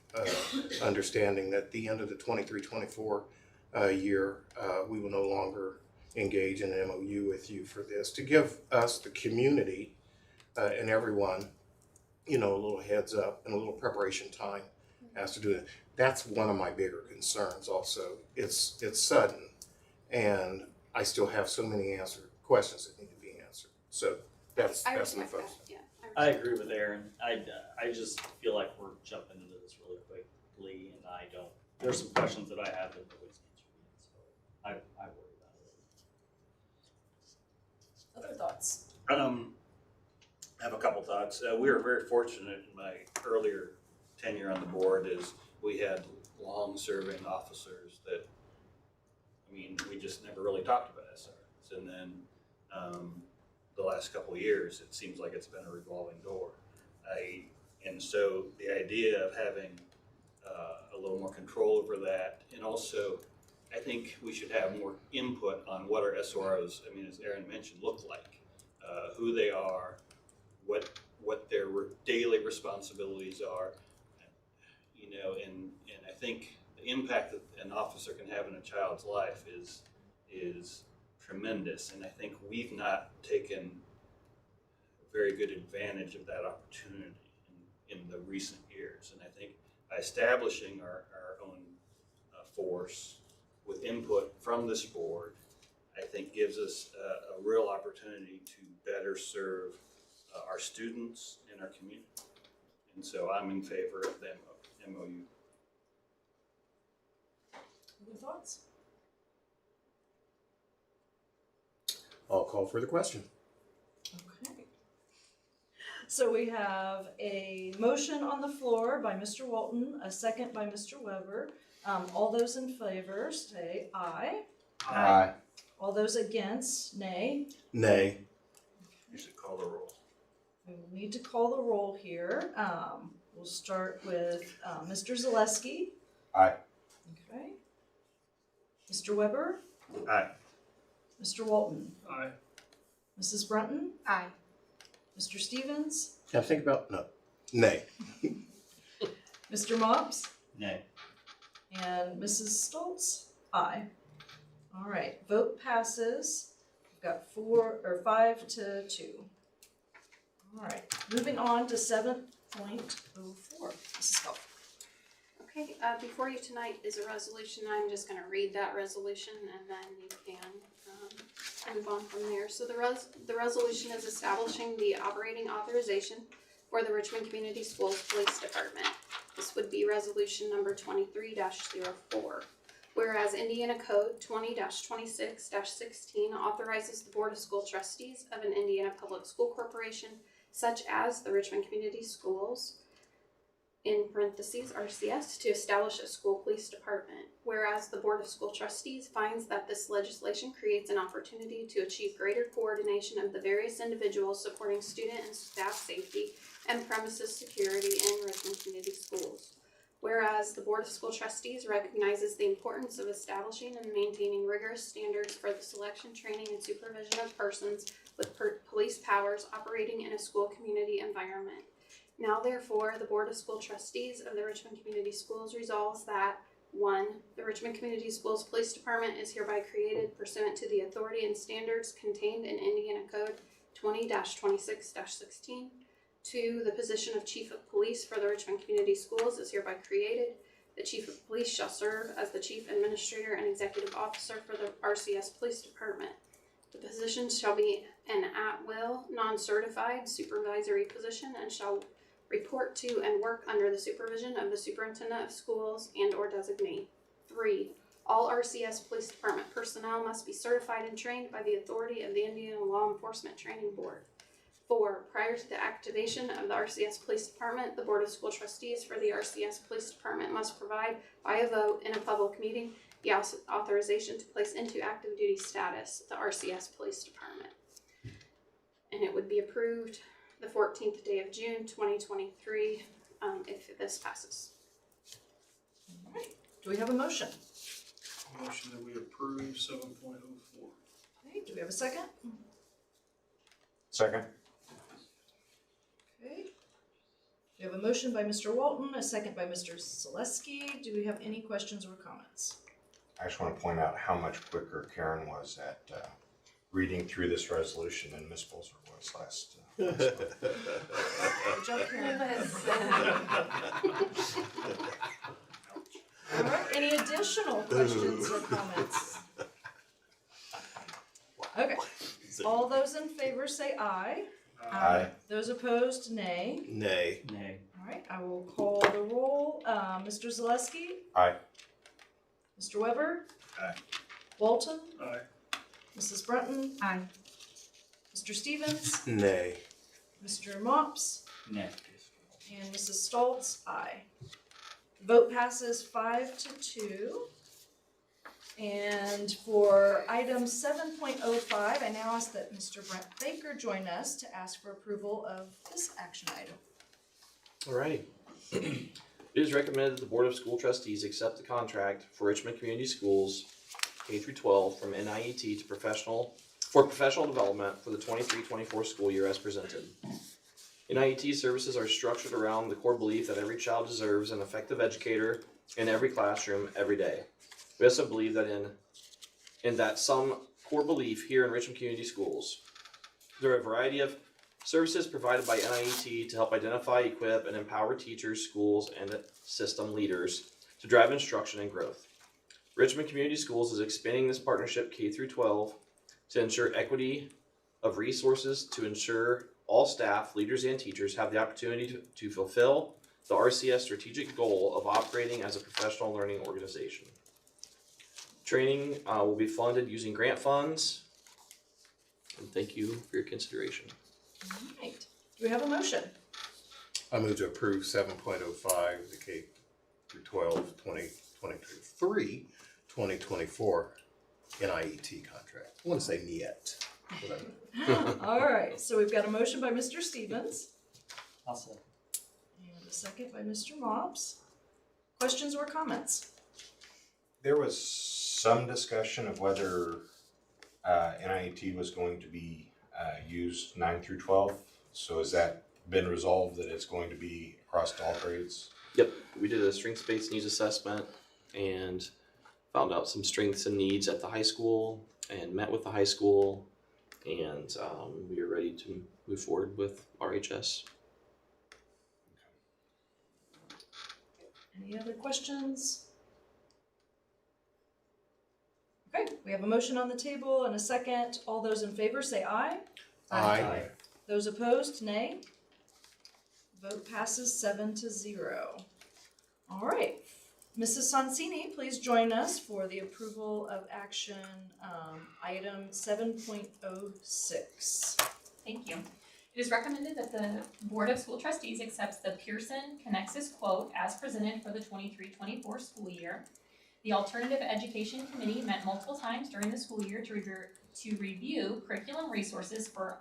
understanding that at the end of the 23-24 year, we will no longer engage in an MOU with you for this, to give us, the community, and everyone, you know, a little heads up and a little preparation time as to do it. That's one of my bigger concerns also. It's sudden, and I still have so many questions that need to be answered. So that's my respect focus. that, yeah. I agree with Aaron. I just feel like we're jumping into this really quickly, and there's some questions that I have that nobody's answered yet, so I worry about it. Other thoughts? I have a couple thoughts. We were very fortunate in my earlier tenure on the board is we had long-serving officers that, I mean, we just never really talked about SRS. And then the last couple of years, it seems like it's been a revolving door. And so the idea of having a little more control over that, and also I think we should have more input on what our SROs, I mean, as Aaron mentioned, look like, who they are, what their daily responsibilities are, you know, and I think the impact that an officer can have in a child's life is tremendous, and I think we've not taken very good advantage of that opportunity in the recent years. And I think by establishing our own force with input from this board, I think gives us a real opportunity to better serve our students and our community. And so I'm in favor of the MOU. Other thoughts? I'll call for the question. Okay. So we have a motion on the floor by Mr. Walton, a second by Mr. Weber. All those in favor say aye. Aye. All those against, nay. Nay. You should call the roll. We will need to call the roll here. We'll start with Mr. Zaleski. Aye. Okay. Mr. Weber. Aye. Mr. Walton. Aye. Mrs. Brunton. Aye. Mr. Stevens. Can I think about no? Nay. Mr. Mopps. Nay. And Mrs. Stoltz. Aye. All right. Vote passes. We've got 5 to 2. All right. Moving on to 7.04. Mrs. Stoltz. Okay, before you tonight is a resolution. I'm just gonna read that resolution and then you can move on from there. So the resolution is establishing the operating authorization for the Richmond Community Schools Police Department. This would be resolution number 23-04. Whereas Indiana Code 20-26-16 authorizes the Board of School Trustees of an Indiana Public School Corporation, such as the Richmond Community Schools, in parentheses RCS, to establish a school police department. Whereas the Board of School Trustees finds that this legislation creates an opportunity to achieve greater coordination of the various individuals supporting student and staff safety and premises security in Richmond Community Schools. Whereas the Board of School Trustees recognizes the importance of establishing and maintaining rigorous standards for the selection, training, and supervision of persons with police powers operating in a school community environment. Now therefore, the Board of School Trustees of the Richmond Community Schools resolves that 1. The Richmond Community Schools Police Department is hereby created pursuant to the authority and standards contained in Indiana Code 20-26-16. 2. The position of Chief of Police for the Richmond Community Schools is hereby created. The Chief of Police shall serve as the Chief Administrator and Executive Officer for the RCS Police Department. The position shall be an at-will, non-certified supervisory position and shall report to and work under the supervision of the Superintendent of Schools and or designate. 3. All RCS Police Department personnel must be certified and trained by the authority of the Indiana Law Enforcement Training Board. 4. Prior to the activation of the RCS Police Department, the Board of School Trustees for the RCS Police Department must provide, by a vote in a public meeting, the authorization to place into active duty status the RCS Police Department. And it would be approved. the 14th day of June 2023, if this passes. Alright, do we have a motion? Motion that we approve 7.04. Okay, do we have a second? Second. Okay. We have a motion by Mr. Walton, a second by Mr. Zaleski. Do we have any questions or comments? I just want to point out how much quicker Karen was at reading through this resolution than Ms. Bolzer was last month. Good job, Karen. Alright, any additional questions or comments? Okay, all those in favor say aye. Aye. Those opposed, nay. Nay. Nay. Alright, I will call the roll. Mr. Zaleski? Aye. Mr. Weber? Aye. Walton? Aye. Mrs. Brunton? Aye. Mr. Stevens? Nay. Mr. Mops? Nay. And Mrs. Stoltz? Aye. Vote passes 5-2. And for item 7.05, I now ask that Mr. Brent Baker join us to ask for approval of this action item. Alrighty. It is recommended that the Board of School Trustees accept the contract for Richmond Community Schools K-12 from NIET to professional development for the 23-24 school year as presented. NIET services are structured around the core belief that every child deserves an effective educator in every classroom every day. We also believe that in that some core belief here in Richmond Community Schools. There are a variety of services provided by NIET to help identify, equip, and empower teachers, schools, and system leaders to drive instruction and growth. Richmond Community Schools is expanding this partnership K-12 to ensure equity of resources to ensure all staff, leaders, and teachers have the opportunity to fulfill the RCS strategic goal of operating as a professional learning organization. Training will be funded using grant funds. And thank you for your consideration. Alright, do we have a motion? I move to approve 7.05, the K-12 2023-2024 NIET contract. I want to say NIET. Whatever. Alright, so we've got a motion by Mr. Stevens I'll say. and a second by Mr. Mops. Questions or comments? There was some discussion of whether NIET was going to be used 9 through 12. So has that been resolved that it's going to be across all grades? Yep, we did a strengths-based needs assessment and found out some strengths and needs at the high school and met with the high school, and we are ready to move forward with RHS. Any other questions? Okay, we have a motion on the table and a second. All those in favor say aye. Aye. Those opposed, nay. Vote passes 7-0. All right, Mrs. Sonsini, please join us for the approval of action item 7.06. Thank you. It is recommended that the Board of School Trustees accepts the Pearson Connexus quote as presented for the 23-24 school year. The Alternative Education Committee met multiple times during the school year to review curriculum resources for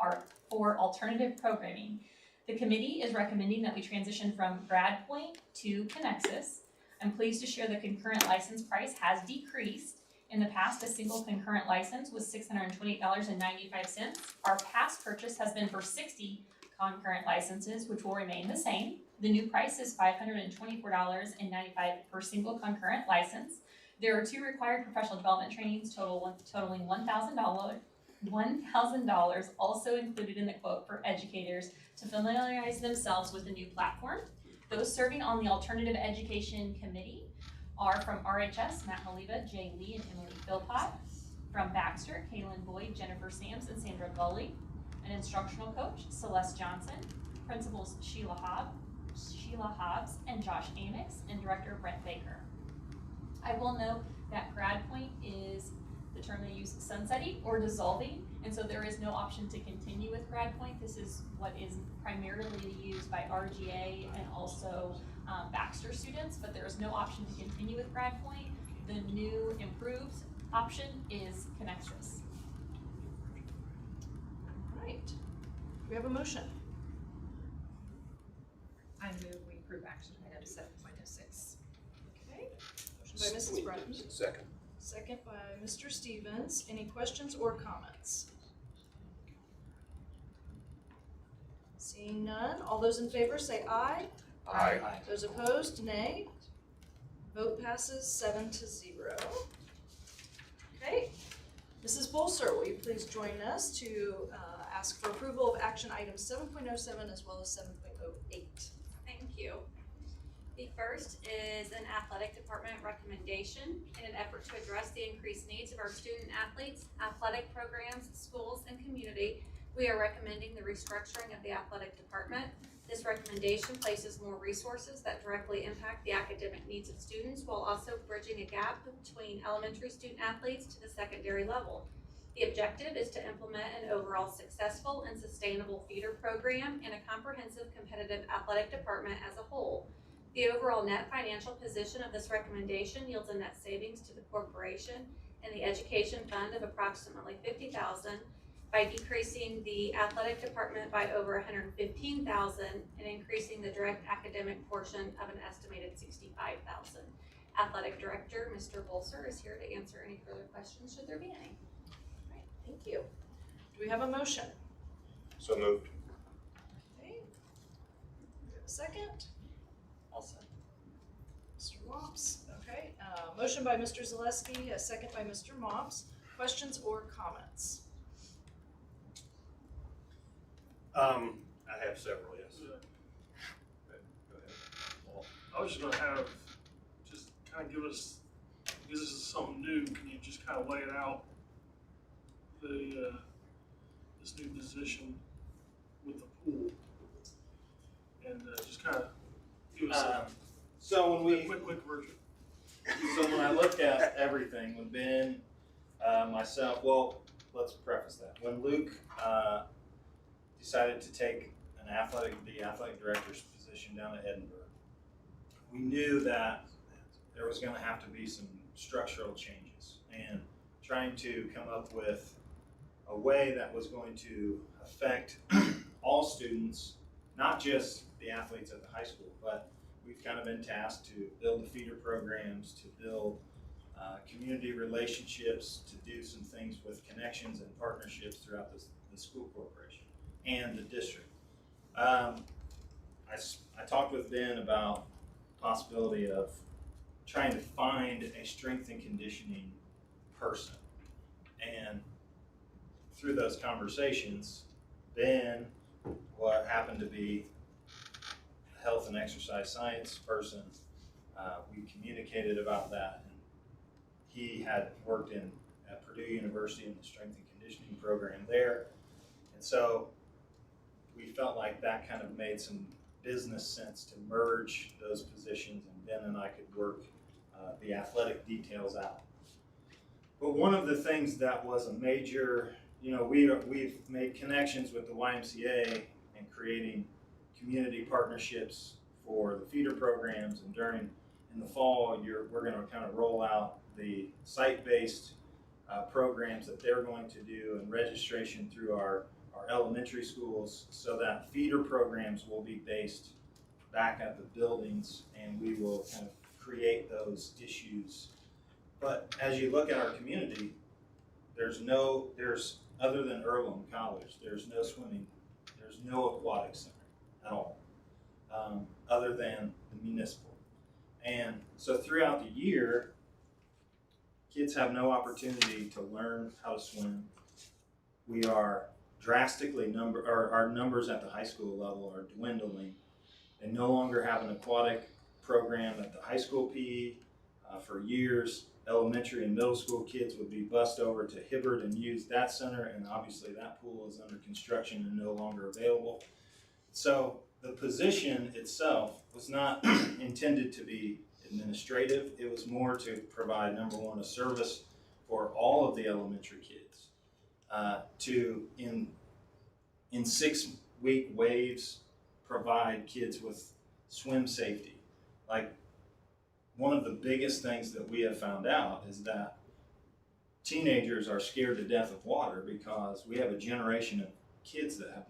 alternative programming. The committee is recommending that we transition from GradPoint to Connexus. I'm pleased to share the concurrent license price has decreased. In the past, a single concurrent license was $628.95. Our past purchase has been for 60 concurrent licenses, which will remain the same. The new price is $524.95 per single concurrent license. There are 2 required professional development trainings totaling $1,000, also included in the quote for educators to familiarize themselves with the new platform. Those serving on the Alternative Education Committee are from RHS, Matt Maliva, Jay Lee, and Emily Philpott. From Baxter, Kaylin Boyd, Jennifer Sams, and Sandra Gully. An instructional coach, Celeste Johnson. Principals Sheila Hobbs, and Josh Amix, and Director Brent Baker. I will note that GradPoint is the term they use, sunsetting or dissolving, and so there is no option to continue with GradPoint. This is what is primarily used by RGA and also Baxter students, but there is no option to continue with GradPoint. The new improved option is Connexus. All right, we have a motion. I move we approve action item 7.06. Okay, motion by Mrs. Bratton, Second. second by Mr. Stevens. Any questions or comments? Seeing none, all those in favor say aye. Aye. Those opposed, nay. Vote passes 7-0. Okay, Mrs. Bolser, will you please join us to ask for approval of action items 7.07 as well as 7.08? Thank you. The first is an athletic department recommendation in an effort to address the increased needs of our student athletes, athletic programs, schools, and community. We are recommending the restructuring of the athletic department. This recommendation places more resources that directly impact the academic needs of students while also bridging a gap between elementary student athletes to the secondary level. The objective is to implement an overall successful and sustainable feeder program and a comprehensive competitive athletic department as a whole. The overall net financial position of this recommendation yields a net savings to the corporation and the education fund of approximately $50,000 by decreasing the athletic department by over $115,000 and increasing the direct academic portion of an estimated $65,000. Athletic Director Mr. Bolser is here to answer any further questions should there be any. All right, thank you. Do we have a motion? So moved. Okay. Do we have a second? I'll second. Mr. Mops, okay. Motion by Mr. Zaleski, a second by Mr. Mops. Questions or comments? I have several, yes. Go ahead. Well, I was just gonna have, just kind of give us, because this is something new, can you just kind of lay it out? This new position with the pool. And just kind of give us a So when quick version. So when I looked at everything, when Ben, myself, well, let's preface that. When Luke decided to take the athletic director's position down at Edinburgh, we knew that there was going to have to be some structural changes and trying to come up with a way that was going to affect all students, not just the athletes at the high school, but we've kind of been tasked to build the feeder programs, to build community relationships, to do some things with connections and partnerships throughout the school corporation and the district. I talked with Ben about the possibility of trying to find a strength and conditioning person. And through those conversations, Ben, what happened to be a health and exercise science person, we communicated about that. And he had worked at Purdue University in the strength and conditioning program there. And so we felt like that kind of made some business sense to merge those positions, and Ben and I could work the athletic details out. But one of the things that was a major, we've made connections with the YMCA and creating community partnerships for the feeder programs, and in the fall, we're going to kind of roll out the site-based programs that they're going to do and registration through our elementary schools, so that feeder programs will be based back at the buildings, and we will kind of create those issues. But as you look at our community, there's other than Earlham College, there's no swimming, there's no aquatic center at all, other than the municipal. And so throughout the year, kids have no opportunity to learn how to swim. We are drastically our numbers at the high school level are dwindling. They no longer have an aquatic program at the high school PE. For years, elementary and middle school kids would be bused over to Hibbert and use that center, and obviously that pool is under construction and no longer available. So the position itself was not intended to be administrative. It was more to provide, number one, a service for all of the elementary kids, to in 6-week waves provide kids with swim safety. Like, one of the biggest things that we have found out is that teenagers are scared to death of water because we have a generation of kids that have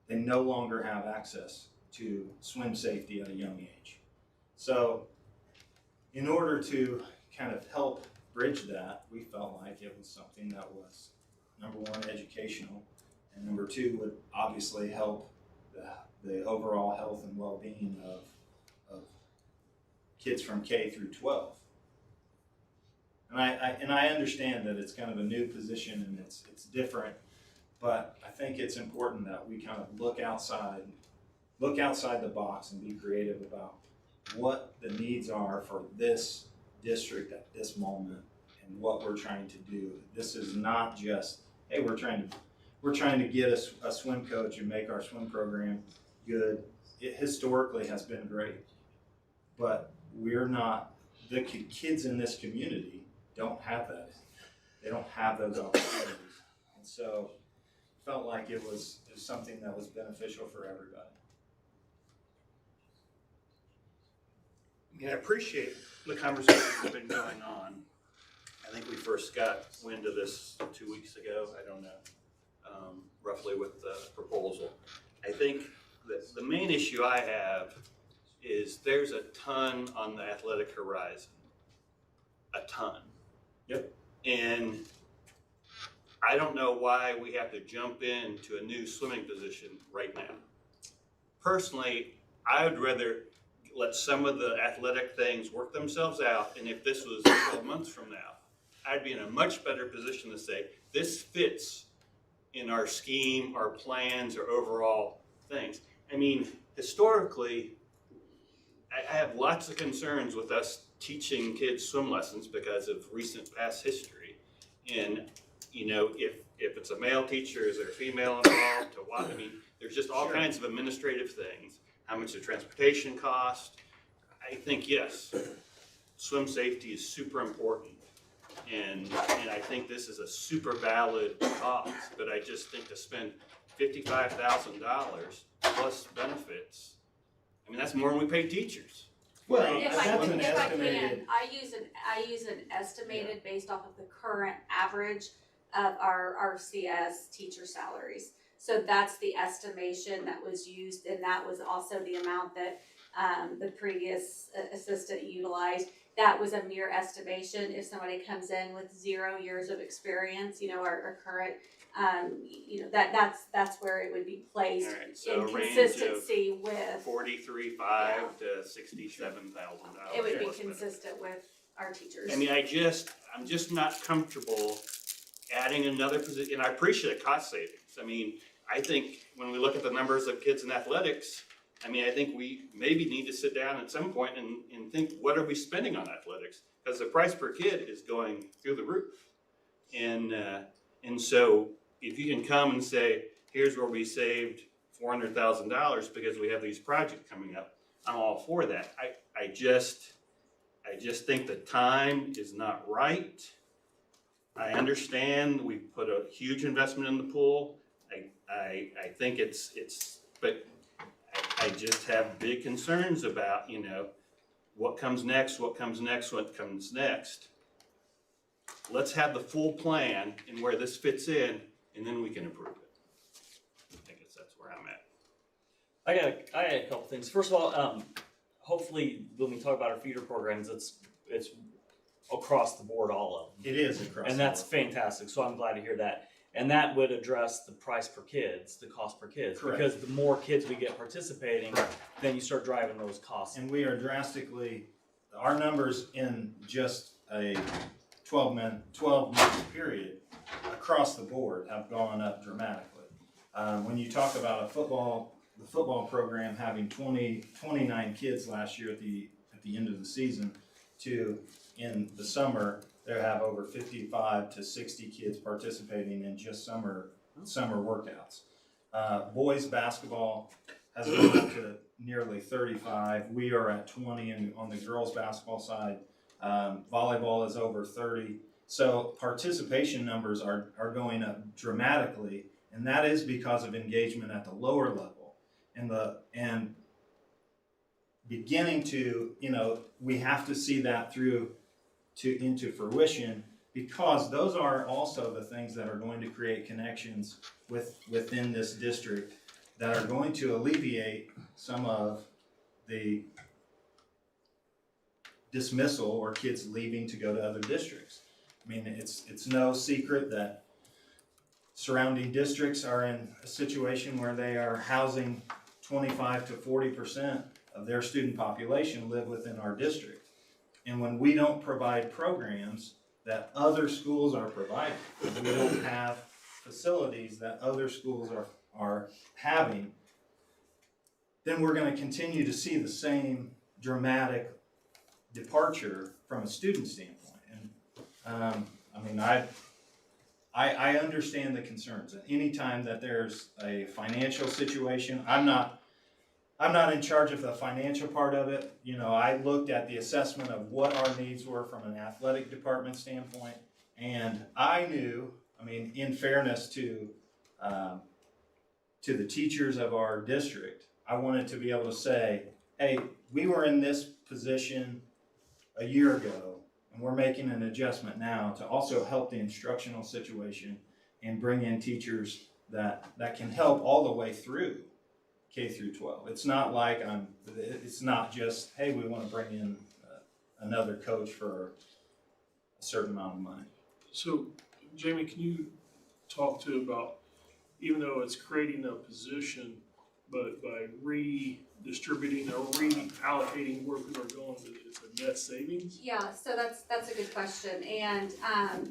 they no longer have access to swim safety at a young age. So in order to kind of help bridge that, we felt like it was something that was, number one, educational, and number two, would obviously help the overall health and well-being of kids from K through 12. And I understand that it's kind of a new position and it's different, but I think it's important that we kind of look outside the box and be creative about what the needs are for this district at this moment and what we're trying to do. This is not just, hey, we're trying to get a swim coach and make our swim program good. It historically has been great, but we're not, the kids in this community don't have that. They don't have those opportunities. And so felt like it was something that was beneficial for everybody. I mean, I appreciate the conversations that have been going on. I think we first got wind of this 2 weeks ago, I don't know, roughly with the proposal. I think that the main issue I have is there's a ton on the athletic horizon. A ton. Yep. And I don't know why we have to jump into a new swimming position right now. Personally, I would rather let some of the athletic things work themselves out, and if this was 12 months from now, I'd be in a much better position to say, this fits in our scheme, our plans, our overall things. I mean, historically, I have lots of concerns with us teaching kids swim lessons because of recent past history. And, you know, if it's a male teacher, is there a female involved, to what? I mean, there's just all kinds of administrative things. How much the transportation cost? I think, yes, swim safety is super important. And I think this is a super valid cost, but I just think to spend $55,000 plus benefits, I mean, that's more than we pay teachers. Well, If that's I an can, estimated. I use an estimated based off of the current average of our CS teacher salaries. So that's the estimation that was used, and that was also the amount that the previous assistant utilized. That was a mere estimation. If somebody comes in with 0 years of experience, you know, our current, you know, that's where it would be placed All right, so in a range consistency with. $43,500 to $67,000. It would be consistent with our teachers. I mean, I'm just not comfortable adding another position, and I appreciate cost savings. I mean, I think when we look at the numbers of kids in athletics, I mean, I think we maybe need to sit down at some point and think, what are we spending on athletics? Because the price per kid is going through the roof. And so if you can come and say, here's where we saved $400,000 because we have these projects coming up, I'm all for that. I just think the time is not right. I understand we put a huge investment in the pool. I think but I just have big concerns about, you know, what comes next. Let's have the full plan and where this fits in, and then we can approve it. I guess that's where I'm at. I had a couple things. First of all, hopefully when we talk about our feeder programs, it's across the board, all of them. It is across. And that's fantastic. So I'm glad to hear that. And that would address the price per kids, the cost per kids. Correct. Because the more kids we get participating, then you start driving those costs. And we are drastically, our numbers in just a 12-month period across the board have gone up dramatically. When you talk about the football program having 29 kids last year at the end of the season, to in the summer, they have over 55 to 60 kids participating in just summer workouts. Boys basketball has gone up to nearly 35. We are at 20 on the girls basketball side. Volleyball is over 30. So participation numbers are going up dramatically, and that is because of engagement at the lower level. And beginning to, you know, we have to see that through into fruition, because those are also the things that are going to create connections within this district that are going to alleviate some of the dismissal or kids leaving to go to other districts. I mean, it's no secret that surrounding districts are in a situation where they are housing 25 to 40% of their student population live within our district. And when we don't provide programs that other schools are providing, we don't have facilities that other schools are having, then we're going to continue to see the same dramatic departure from a student standpoint. And I mean, I understand the concerns. And anytime that there's a financial situation, I'm not in charge of the financial part of it. You know, I looked at the assessment of what our needs were from an athletic department standpoint, and I knew, I mean, in fairness to the teachers of our district, I wanted to be able to say, hey, we were in this position a year ago, and we're making an adjustment now to also help the instructional situation and bring in teachers that can help all the way through K through 12. It's not like it's not just, hey, we want to bring in another coach for a certain amount of money. So, Jamie, can you talk to about, even though it's creating a position, but by redistributing or reallocating where people are going, it's a net savings? Yeah, so that's a good question, and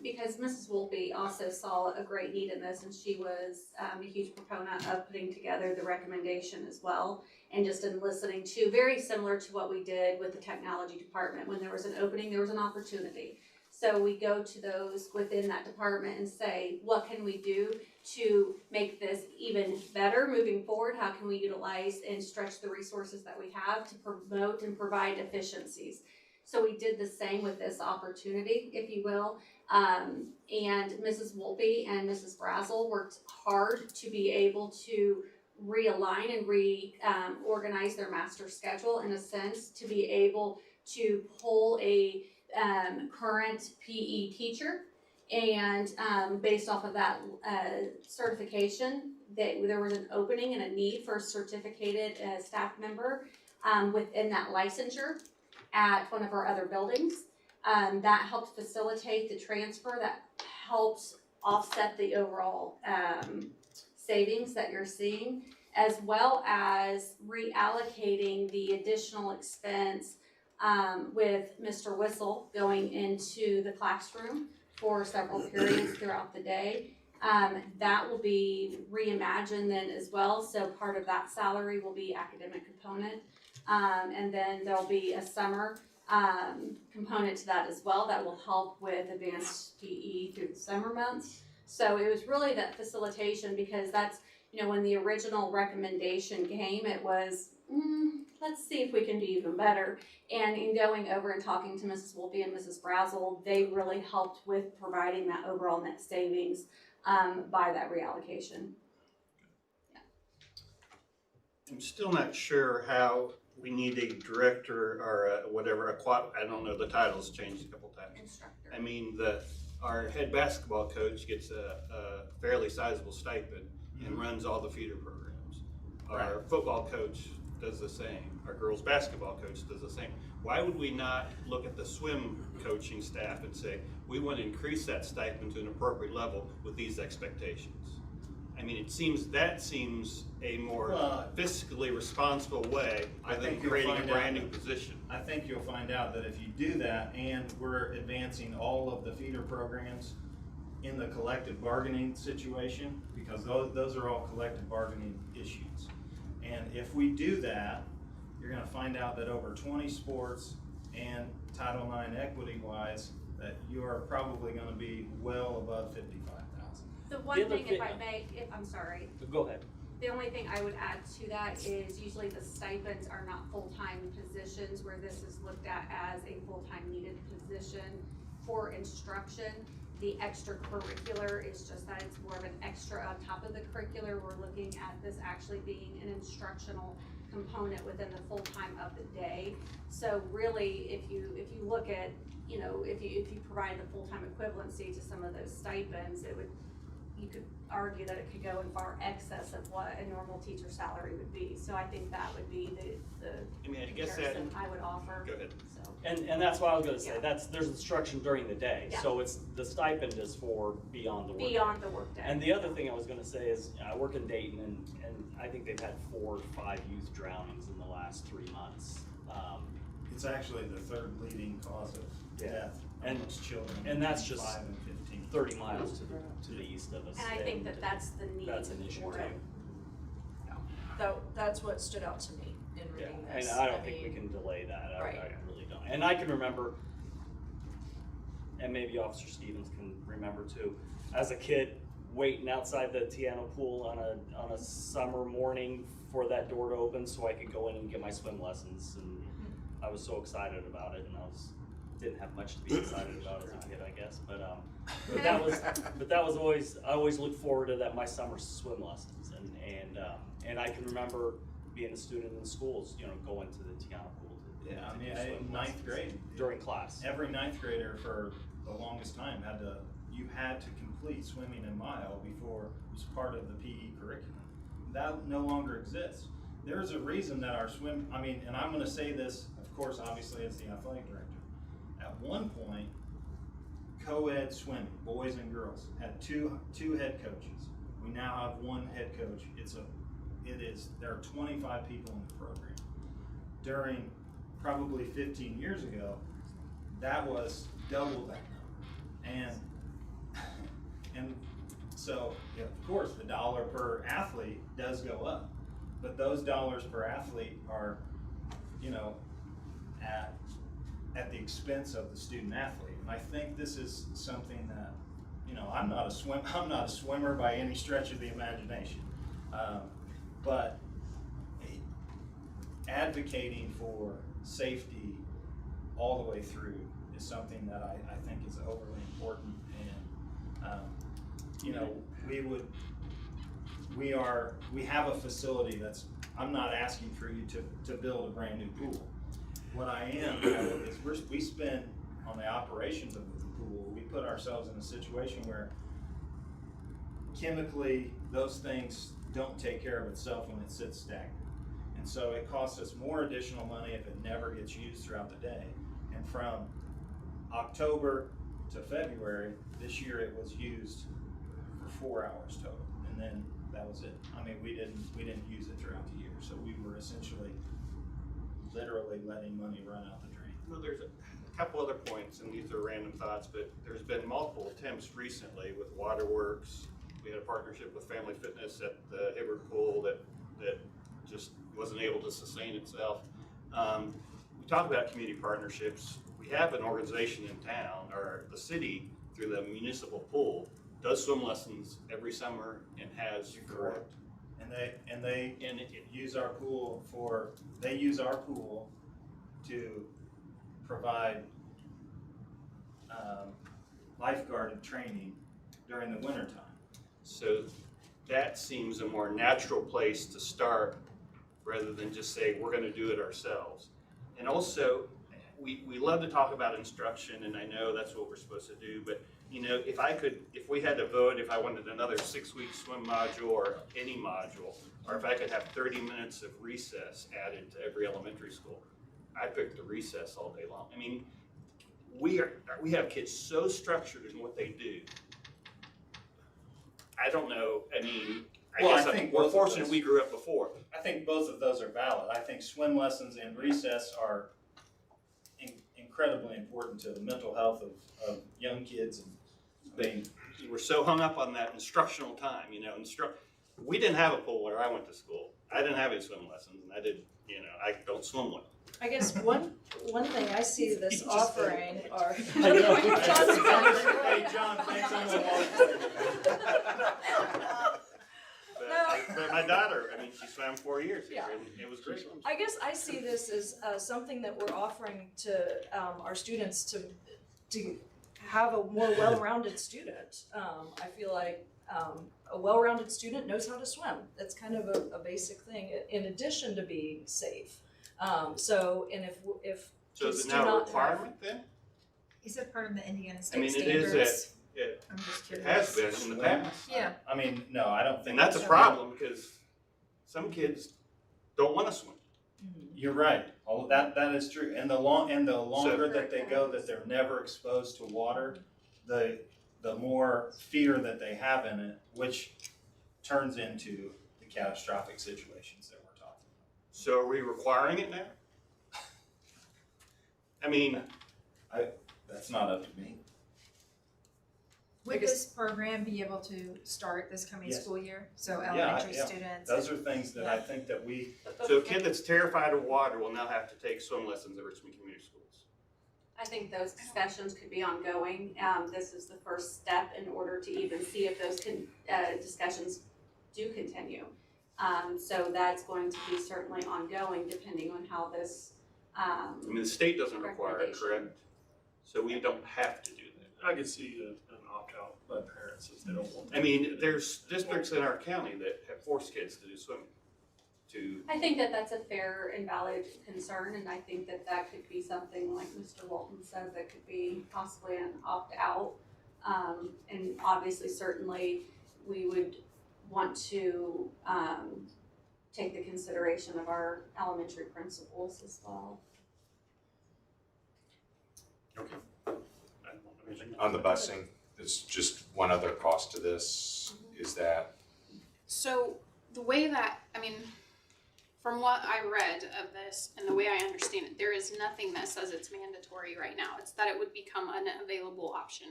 because Mrs. Wolpe also saw a great need in this, and she was a huge proponent of putting together the recommendation as well, and just in listening to, very similar to what we did with the technology department. When there was an opening, there was an opportunity. So we go to those within that department and say, what can we do to make this even better moving forward? How can we utilize and stretch the resources that we have to promote and provide efficiencies? So we did the same with this opportunity, if you will. And Mrs. Wolpe and Mrs. Brazel worked hard to be able to realign and reorganize their master schedule in a sense to be able to pull a current PE teacher, and based off of that certification, there was an opening and a need for a certificated staff member within that licensure at one of our other buildings. That helped facilitate the transfer, that helps offset the overall savings that you're seeing, as well as reallocating the additional expense with Mr. Whistle going into the classroom for several periods throughout the day. That will be reimagined then as well. So part of that salary will be academic component. And then there'll be a summer component to that as well that will help with advanced PE through the summer months. So it was really that facilitation, because that's, you know, when the original recommendation came, it was, let's see if we can do even better. And in going over and talking to Mrs. Wolpe and Mrs. Brazel, they really helped with providing that overall net savings by that reallocation. Yeah. I'm still not sure how we need a director or whatever, I don't know, the title's changed a couple times. Instructor. I mean, our head basketball coach gets a fairly sizable stipend and runs all the feeder programs. Our football coach does the same. Our girls basketball coach does the same. Why would we not look at the swim coaching staff and say, we want to increase that stipend to an appropriate level with these expectations? I mean, that seems a more fiscally responsible way than creating a brand new position. I think you'll find out that if you do that and we're advancing all of the feeder programs in the collective bargaining situation, because those are all collective bargaining issues. And if we do that, you're going to find out that over 20 sports and Title IX equity-wise, that you are probably going to be well above 55,000. The one thing, if I may, I'm sorry. Go ahead. The only thing I would add to that is usually the stipends are not full-time positions, where this is looked at as a full-time needed position for instruction. The extracurricular is just that it's more of an extra on top of the curricular. We're looking at this actually being an instructional component within the full time of the day. So really, if you look at, you know, if you provide the full-time equivalency to some of those stipends, it would, you could argue that it could go in far excess of what a normal teacher's salary would be. So I think that would be the I mean, I guess comparison that, I would offer. go ahead. So. And that's what I was gonna say, Yeah. there's instruction during the day, Yeah. so it's, the stipend is for beyond the work. Beyond the workday. And the other thing I was gonna say is, I work in Dayton and I think they've had 4 or 5 youth drownings in the last 3 months. It's actually the third leading cause of death And- amongst children. and that's between just 5 and 15. 30 miles to the east of us. And I think that that's the need That's an issue for too. it. That's what stood out to me in Yeah, reading and this. I don't think we mean, can delay that, I Right. really don't. And I can remember, and maybe Officer Stevens can remember too, as a kid, waiting outside the Tiano pool on a summer morning for that door to open so I could go in and get my swim lessons, and I was so excited about it, and didn't have much to be excited about as a kid, I guess, but that was always, I always looked forward to that, my summer swim lessons, and I can remember being a student in schools, going to the Tiano pool to Yeah, I do mean, swim in ninth lessons grade, during class. every ninth grader for the longest time you had to complete swimming a mile before it was part of the PE curriculum. That no longer exists. There's a reason that our and I'm gonna say this, of course, obviously as the athletic director. At one point, co-ed swimming, boys and girls, had two head coaches. We now have one head coach. There are 25 people in the program. During probably 15 years ago, that was double that number. And so, yeah, of course, the dollar per athlete does go up, but those dollars per athlete are, at the expense of the student athlete. And I think this is something that, I'm not a swimmer by any stretch of the imagination, but advocating for safety all the way through is something that I think is overly important. And we have a facility that's, I'm not asking for you to build a brand new pool. What I am, is we spend on the operations of the pool, we put ourselves in a situation where chemically those things don't take care of itself when it sits stagnant. And so it costs us more additional money if it never gets used throughout the day. And from October to February, this year it was used for 4 hours total. And then that was it. I mean, we didn't use it throughout the year. So we were essentially literally letting money run out the drain. Well, there's a couple other points, and these are random thoughts, but there's been multiple attempts recently with Waterworks. We had a partnership with Family Fitness at the Hibbert Pool that just wasn't able to sustain itself. We talk about community partnerships. We have an organization in town, or the city, through the municipal pool, does swim lessons every summer and has for. And they use our pool to provide lifeguarded training during the wintertime. So that seems a more natural place to start rather than just say, we're gonna do it ourselves. And also, we love to talk about instruction, and I know that's what we're supposed to do, but if we had to vote, if I wanted another 6-week swim module or any module, or if I could have 30 minutes of recess added to every elementary school, I'd pick the recess all day long. I mean, we have kids so structured in what they do. I don't know, I mean, I guess we're fortunate we grew up before. I think both of those are valid. I think swim lessons and recess are incredibly important to the mental health of young kids. And we're so hung up on that instructional time, we didn't have a pool where I went to school. I didn't have any swim lessons, and I don't swim well. I guess one thing I see this offering are. Hey, John, thanks on But my daughter, she swam 4 years here, Yeah. and it was great. I guess I see this as something that we're offering to our students to have a more well-rounded student. I feel like a well-rounded student knows how to swim. That's kind of a basic thing, in addition to being safe. So So kids is it do now a not requirement then? Is it part of the Indiana I State mean, standards? it is I'm just It curious. has been in the past. Yeah. I mean, no, I don't think. And that's a problem because some kids don't want to swim. You're right. Oh, that is true. And the longer that they go, that they're never exposed to water, the more fear that they have in it, which turns into the catastrophic situations that we're talking about. So are we requiring it now? I mean, That's not up to me. Would this program be able to start this coming Yes. school year? So elementary students? Those are things that I think that we, so a kid that's terrified of water will now have to take swim lessons at Richmond Community Schools. I think those discussions could be ongoing. This is the first step in order to even see if those discussions do continue. So that's going to be certainly ongoing depending on how this, I mean, the state doesn't require it, correct? So we don't have to do that. I could see an opt-out by parents if they don't want. I mean, there's districts in our county that have forced kids to do swimming. I think that that's a fair and valid concern, and I think that that could be something like Mr. Walton said, that could be possibly an opt-out. And obviously, certainly, we would want to take the consideration of our elementary principals as well. Okay. On the busing, there's just one other cost to this, is that So the way that, I mean, from what I read of this and the way I understand it, there is nothing that says it's mandatory right now. It's that it would become an available option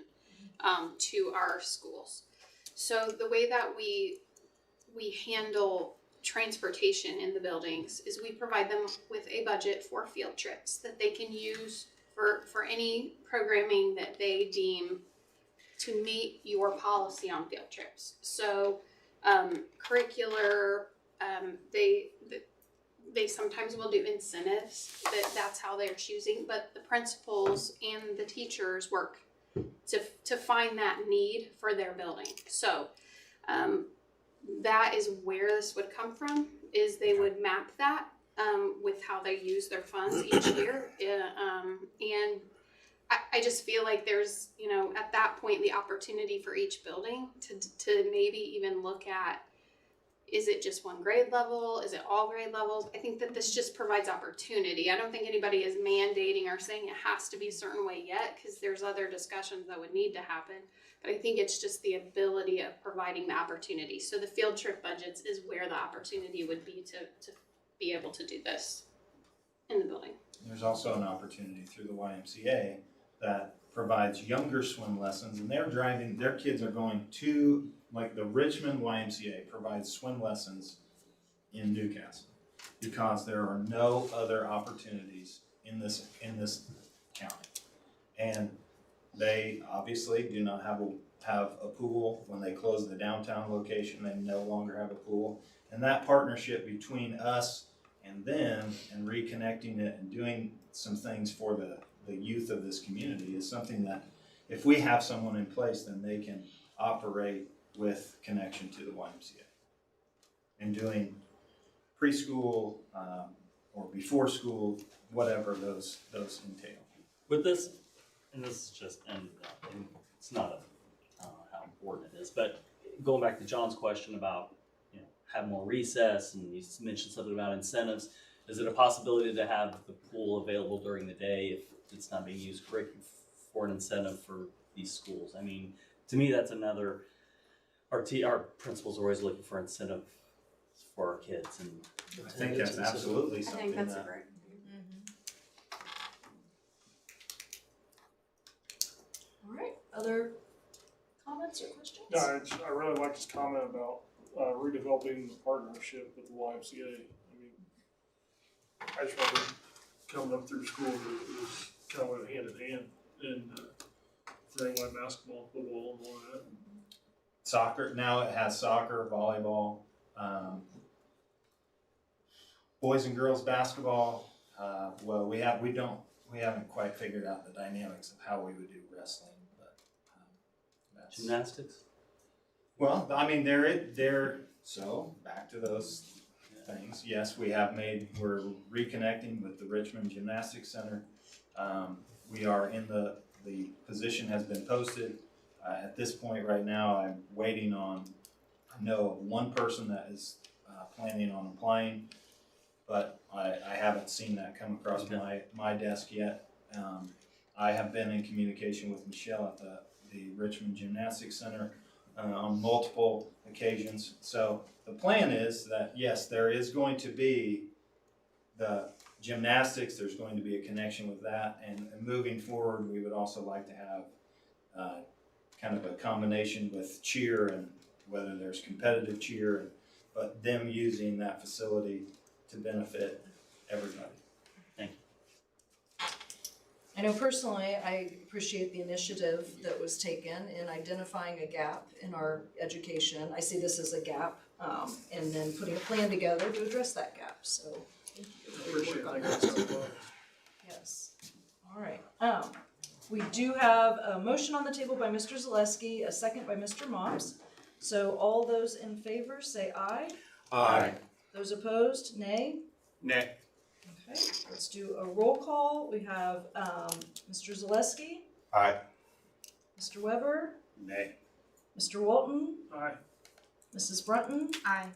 to our schools. So the way that we handle transportation in the buildings is we provide them with a budget for field trips that they can use for any programming that they deem to meet your policy on field trips. So curricular, they sometimes will do incentives, that's how they're choosing, but the principals and the teachers work to find that need for their building. So that is where this would come from, is they would map that with how they use their funds each year. And I just feel like there's, at that point, the opportunity for each building to maybe even look at, is it just one grade level? Is it all grade levels? I think that this just provides opportunity. I don't think anybody is mandating or saying it has to be a certain way yet, because there's other discussions that would need to happen. But I think it's just the ability of providing the opportunity. So the field trip budgets is where the opportunity would be to be able to do this in the building. there's also an opportunity through the YMCA that provides younger swim lessons, and their kids are going to, like the Richmond YMCA provides swim lessons in Newcastle because there are no other opportunities in this county. And they obviously do not have a pool. When they close the downtown location, they no longer have a pool. And that partnership between us and them and reconnecting it and doing some things for the youth of this community is something that if we have someone in place, then they can operate with connection to the YMCA. And doing preschool or before school, whatever those entail. With this, and this is just, and it's not I don't know how important it is, but going back to John's question about, have more recess, and you mentioned something about incentives, is it a possibility to have the pool available during the day if it's not being used correctly for an incentive for these schools? I mean, to me, that's another, our principals are always looking for incentive for our kids, and I think that's absolutely something I think that's that. a great. All right, other comments or questions? No, I really like his comment about redeveloping the partnership with the YMCA. I mean, I just remember coming up through school, it was kind of went hand in hand, and thing like basketball, football, and all that. Soccer, now it has soccer, volleyball, boys and girls basketball. Well, we haven't quite figured out the dynamics of how we would do wrestling, but that's. gymnastics. Well, I mean, so back to those things. Yes, we're reconnecting with the Richmond Gymnastics Center. We are in the position has been posted. At this point right now, I'm waiting on, I know of one person that is planning on applying, but I haven't seen that come across my desk yet. I have been in communication with Michelle at the Richmond Gymnastics Center on multiple occasions. So the plan is that, yes, there is going to be the gymnastics, there's going to be a connection with that, and moving forward, we would also like to have kind of a combination with cheer, and whether there's competitive cheer, but them using that facility to benefit everybody. Thank you. I know personally, I appreciate the initiative that was taken in identifying a gap in our education. I see this as a gap, and then putting a plan together to address that gap, so thank you for your work on that. Yes, all right. We do have a motion on the table by Mr. Zaleski, a second by Mr. Mops. So all those in favor say aye. Aye. Those opposed, nay. Nay. Okay, let's do a roll call. We have Mr. Zaleski, Aye. Mr. Weber, Nay. Mr. Walton, Aye. Mrs. Brunton, Aye.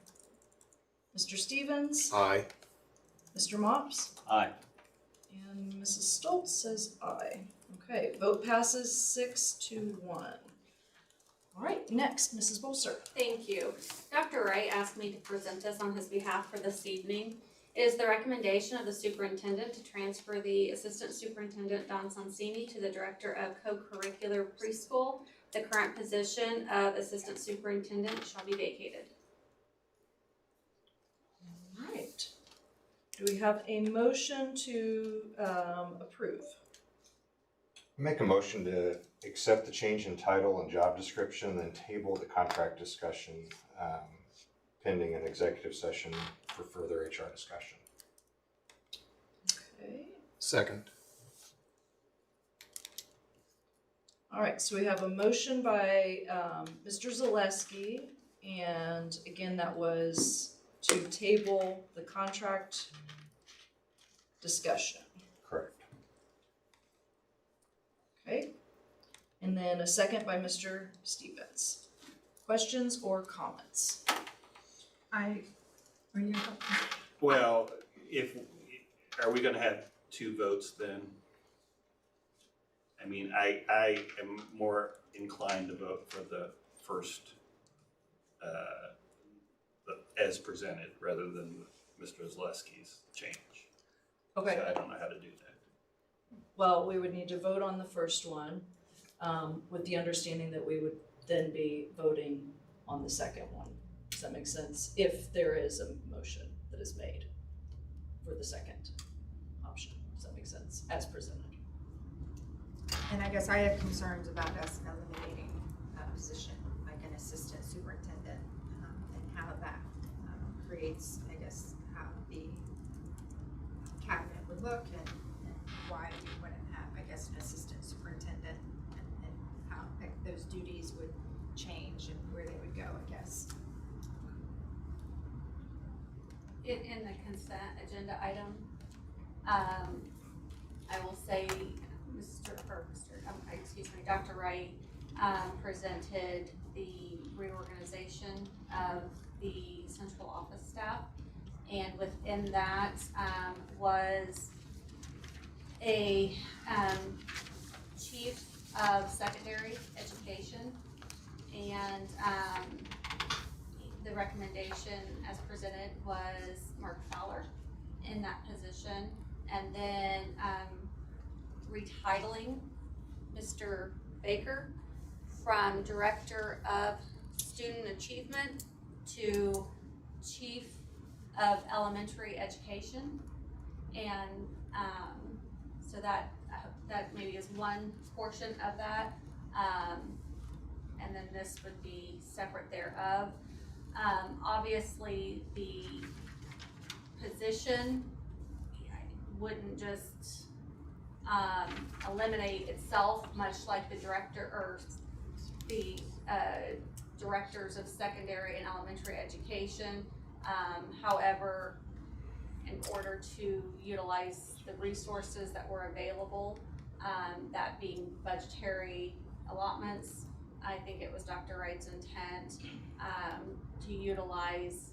Mr. Stevens, Aye. Mr. Mops, Aye. and Mrs. Stoltz says aye. Okay, vote passes 6-1. All right, next, Mrs. Bolser. Thank you. Dr. Wright asked me to present this on his behalf for this evening. It is the recommendation of the superintendent to transfer the Assistant Superintendent Don Sonsini to the Director of Co-Curricular Preschool. The current position of Assistant Superintendent shall be vacated. All right. Do we have a motion to approve? Make a motion to accept the change in title and job description, then table the contract discussion pending an executive session for further HR discussion. Okay. Second. All right, so we have a motion by Mr. Zaleski, and again, that was to table the contract discussion. Correct. Okay, and then a second by Mr. Stevens. Questions or comments? Well, are we gonna have two votes then? I mean, I am more inclined to vote for the first, as presented, rather than Mr. Zaleski's change. Okay. So I don't know how to do that. Well, we would need to vote on the first one, with the understanding that we would then be voting on the second one. Does that make sense? If there is a motion that is made for the second option. Does that make sense? As presented. And I guess I have concerns about us eliminating a position like an assistant superintendent, and how that creates, I guess, how the cabinet would look, and why we wouldn't have, I guess, an assistant superintendent, and how those duties would change and where they would go, I guess. In the consent agenda item, I will say Dr. Wright presented the reorganization of the central office staff, and within that was a chief of secondary education, and the recommendation as presented was Mark Fowler in that position, and then retitling Mr. Baker from Director of Student Achievement to Chief of Elementary Education. And so that maybe is one portion of that. And then this would be separate thereof. Obviously the position wouldn't just eliminate itself, much like the director or the directors of secondary and elementary education. However, in order to utilize the resources that were available, that being budgetary allotments, I think it was Dr. Wright's intent, to utilize,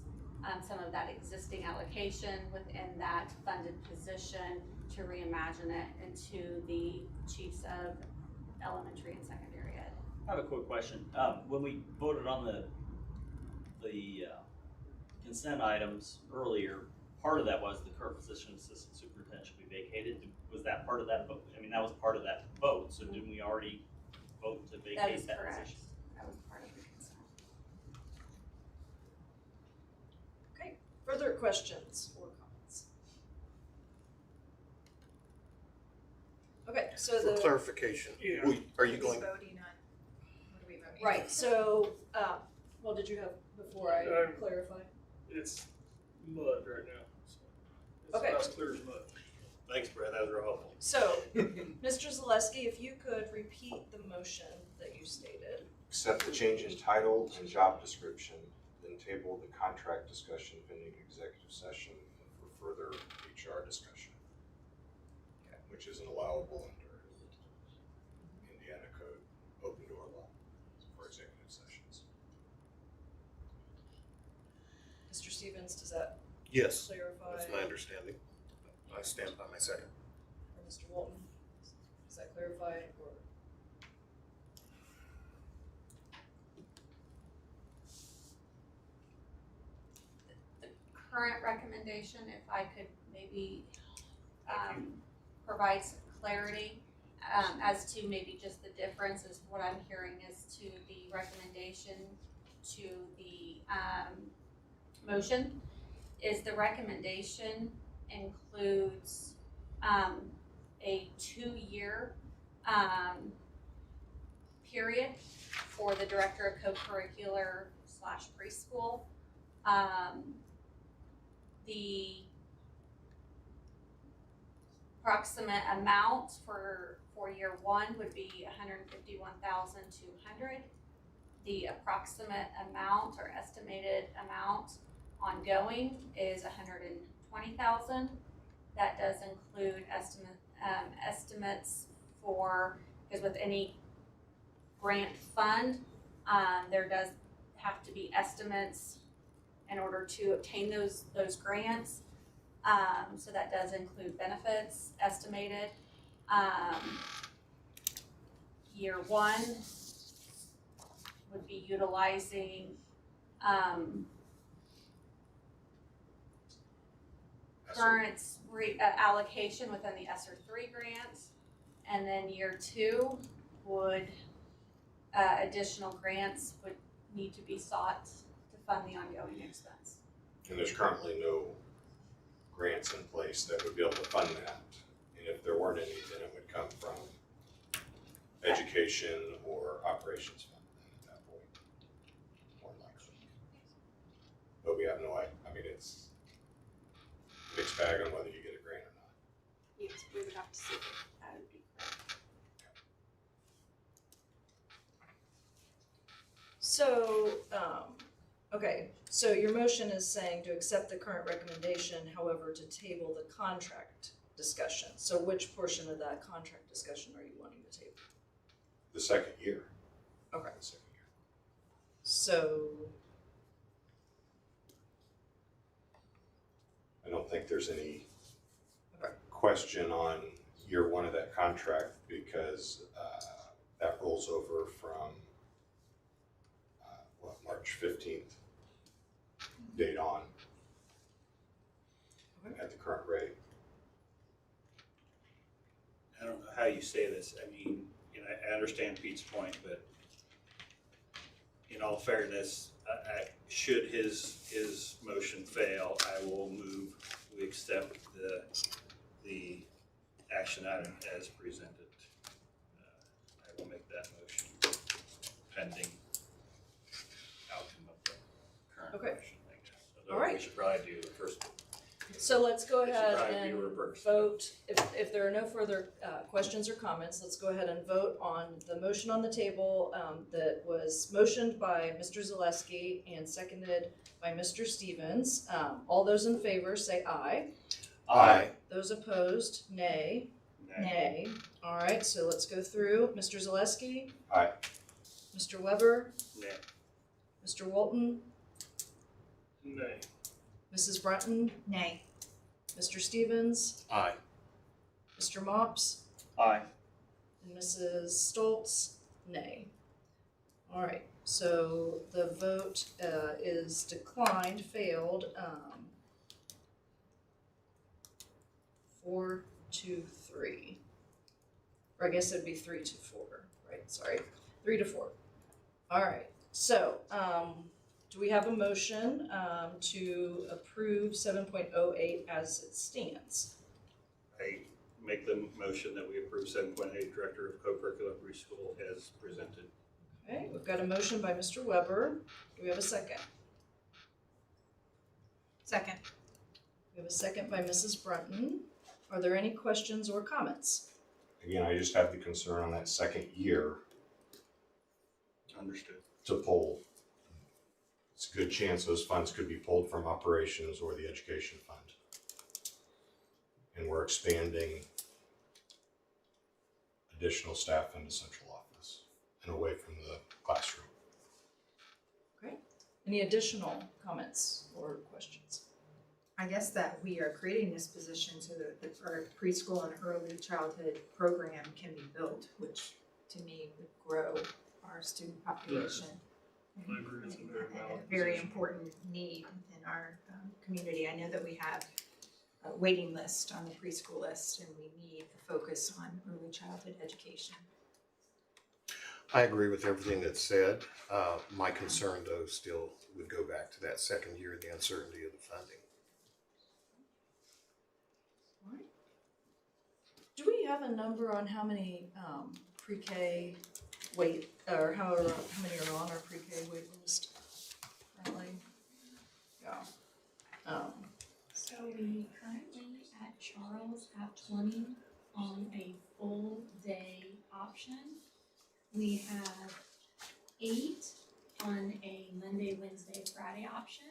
some of that existing allocation within that funded position to reimagine it into the chiefs of elementary and secondary ed. I have a quick question. When we voted on the consent items earlier, part of that was the current position of assistant superintendent should be vacated. Was that part of that vote? I mean, that was part of that vote, so didn't we already vote to vacate that That is position? correct. That was part of the consent. Okay, further questions or comments? Okay, so For the, clarification, Yeah. are you going, Voting on, what are we voting? right, so, well, did you have, before I clarify? It's mud right now, so it's Okay. about as clear as mud. Thanks, Brad, that was real helpful. So, Mr. Zaleski, if you could repeat the motion that you stated. Accept the change in title and job description, then table the contract discussion pending executive session for further HR discussion. Which isn't allowable under Indiana Code, open door law for executive sessions. Mr. Stevens, does that yes, clarify? that's my understanding. I stand by my second. Or Mr. Walton, does that clarify, or? Current recommendation, if I could maybe, provide some clarity, as to maybe just the difference is what I'm hearing is to the recommendation to the, motion, is the recommendation includes, a 2-year, period for the director of co-curricular / preschool. The approximate amount for year 1 would be $151,200. The approximate amount or estimated amount ongoing is $120,000. That does include estimates for, because with any grant fund, there does have to be estimates in order to obtain those grants. So that does include benefits estimated. Year 1 would be utilizing current allocation within the ESSER 3 grants. And then year 2 would, additional grants would need to be sought to fund the ongoing expense. And there's currently no grants in place that would be able to fund that. And if there weren't any, then it would come from education or operations fund at that point, more likely. But we have no idea, I mean, it's a mixed bag on whether you get a grant or not. Yes, we would have to see if that would be correct. So, okay, so your motion is saying to accept the current recommendation, however, to table the contract discussion. So which portion of that contract discussion are you wanting to table? The second year. Okay. The second year. So, I don't think there's any Okay. question on year 1 of that contract because that rolls over from March 15th date on at the current rate. I don't know how you say this, I mean, I understand Pete's point, but in all fairness, should his motion fail, I will move, we accept the action item as presented. I will make that motion pending outcome of the current Okay. motion. All right. We should probably do the first. so let's go It should ahead probably be and reversed. vote. If there are no further questions or comments, let's go ahead and vote on the motion on the table that was motioned by Mr. Zaleski and seconded by Mr. Stevens. All those in favor say aye. Aye. Those opposed, nay. Nay. All right, so let's go through. Mr. Zaleski? Aye. Mr. Weber, Nay. Mr. Walton, Nay. Mrs. Brunton, Nay. Mr. Stevens, Aye. Mr. Mops, Aye. and Mrs. Stoltz, nay. All right, so the vote is declined, failed, 4-3. Or I guess it'd be 3-4, right? Sorry, 3-4. All right, so do we have a motion to approve 7.08 as it stands? I make the motion that we approve 7.8 Director of Co-Curricular Preschool as presented. Okay, we've got a motion by Mr. Weber. Do we have a second? Second. We have a second by Mrs. Brunton. Are there any questions or comments? Again, I just have the concern on that second year Understood. to pull. It's a good chance those funds could be pulled from operations or the education fund. And we're expanding additional staff into central office and away from the classroom. Great. Any additional comments or questions? I guess that we are creating this position so that our preschool and early childhood program can be built, which to me would grow our student population. I agree, it's a very valid A very position. important need in our community. I know that we have a waiting list on the preschool list, and we need to focus on early childhood education. I agree with everything that's said. My concern though still would go back to that second year, the uncertainty of the funding. All right. Do we have a number on how many pre-K wait, or how many are on our pre-K wait list currently? Yeah. So we currently at Charles have 20 on a full day option. We have 8 on a Monday, Wednesday, Friday option.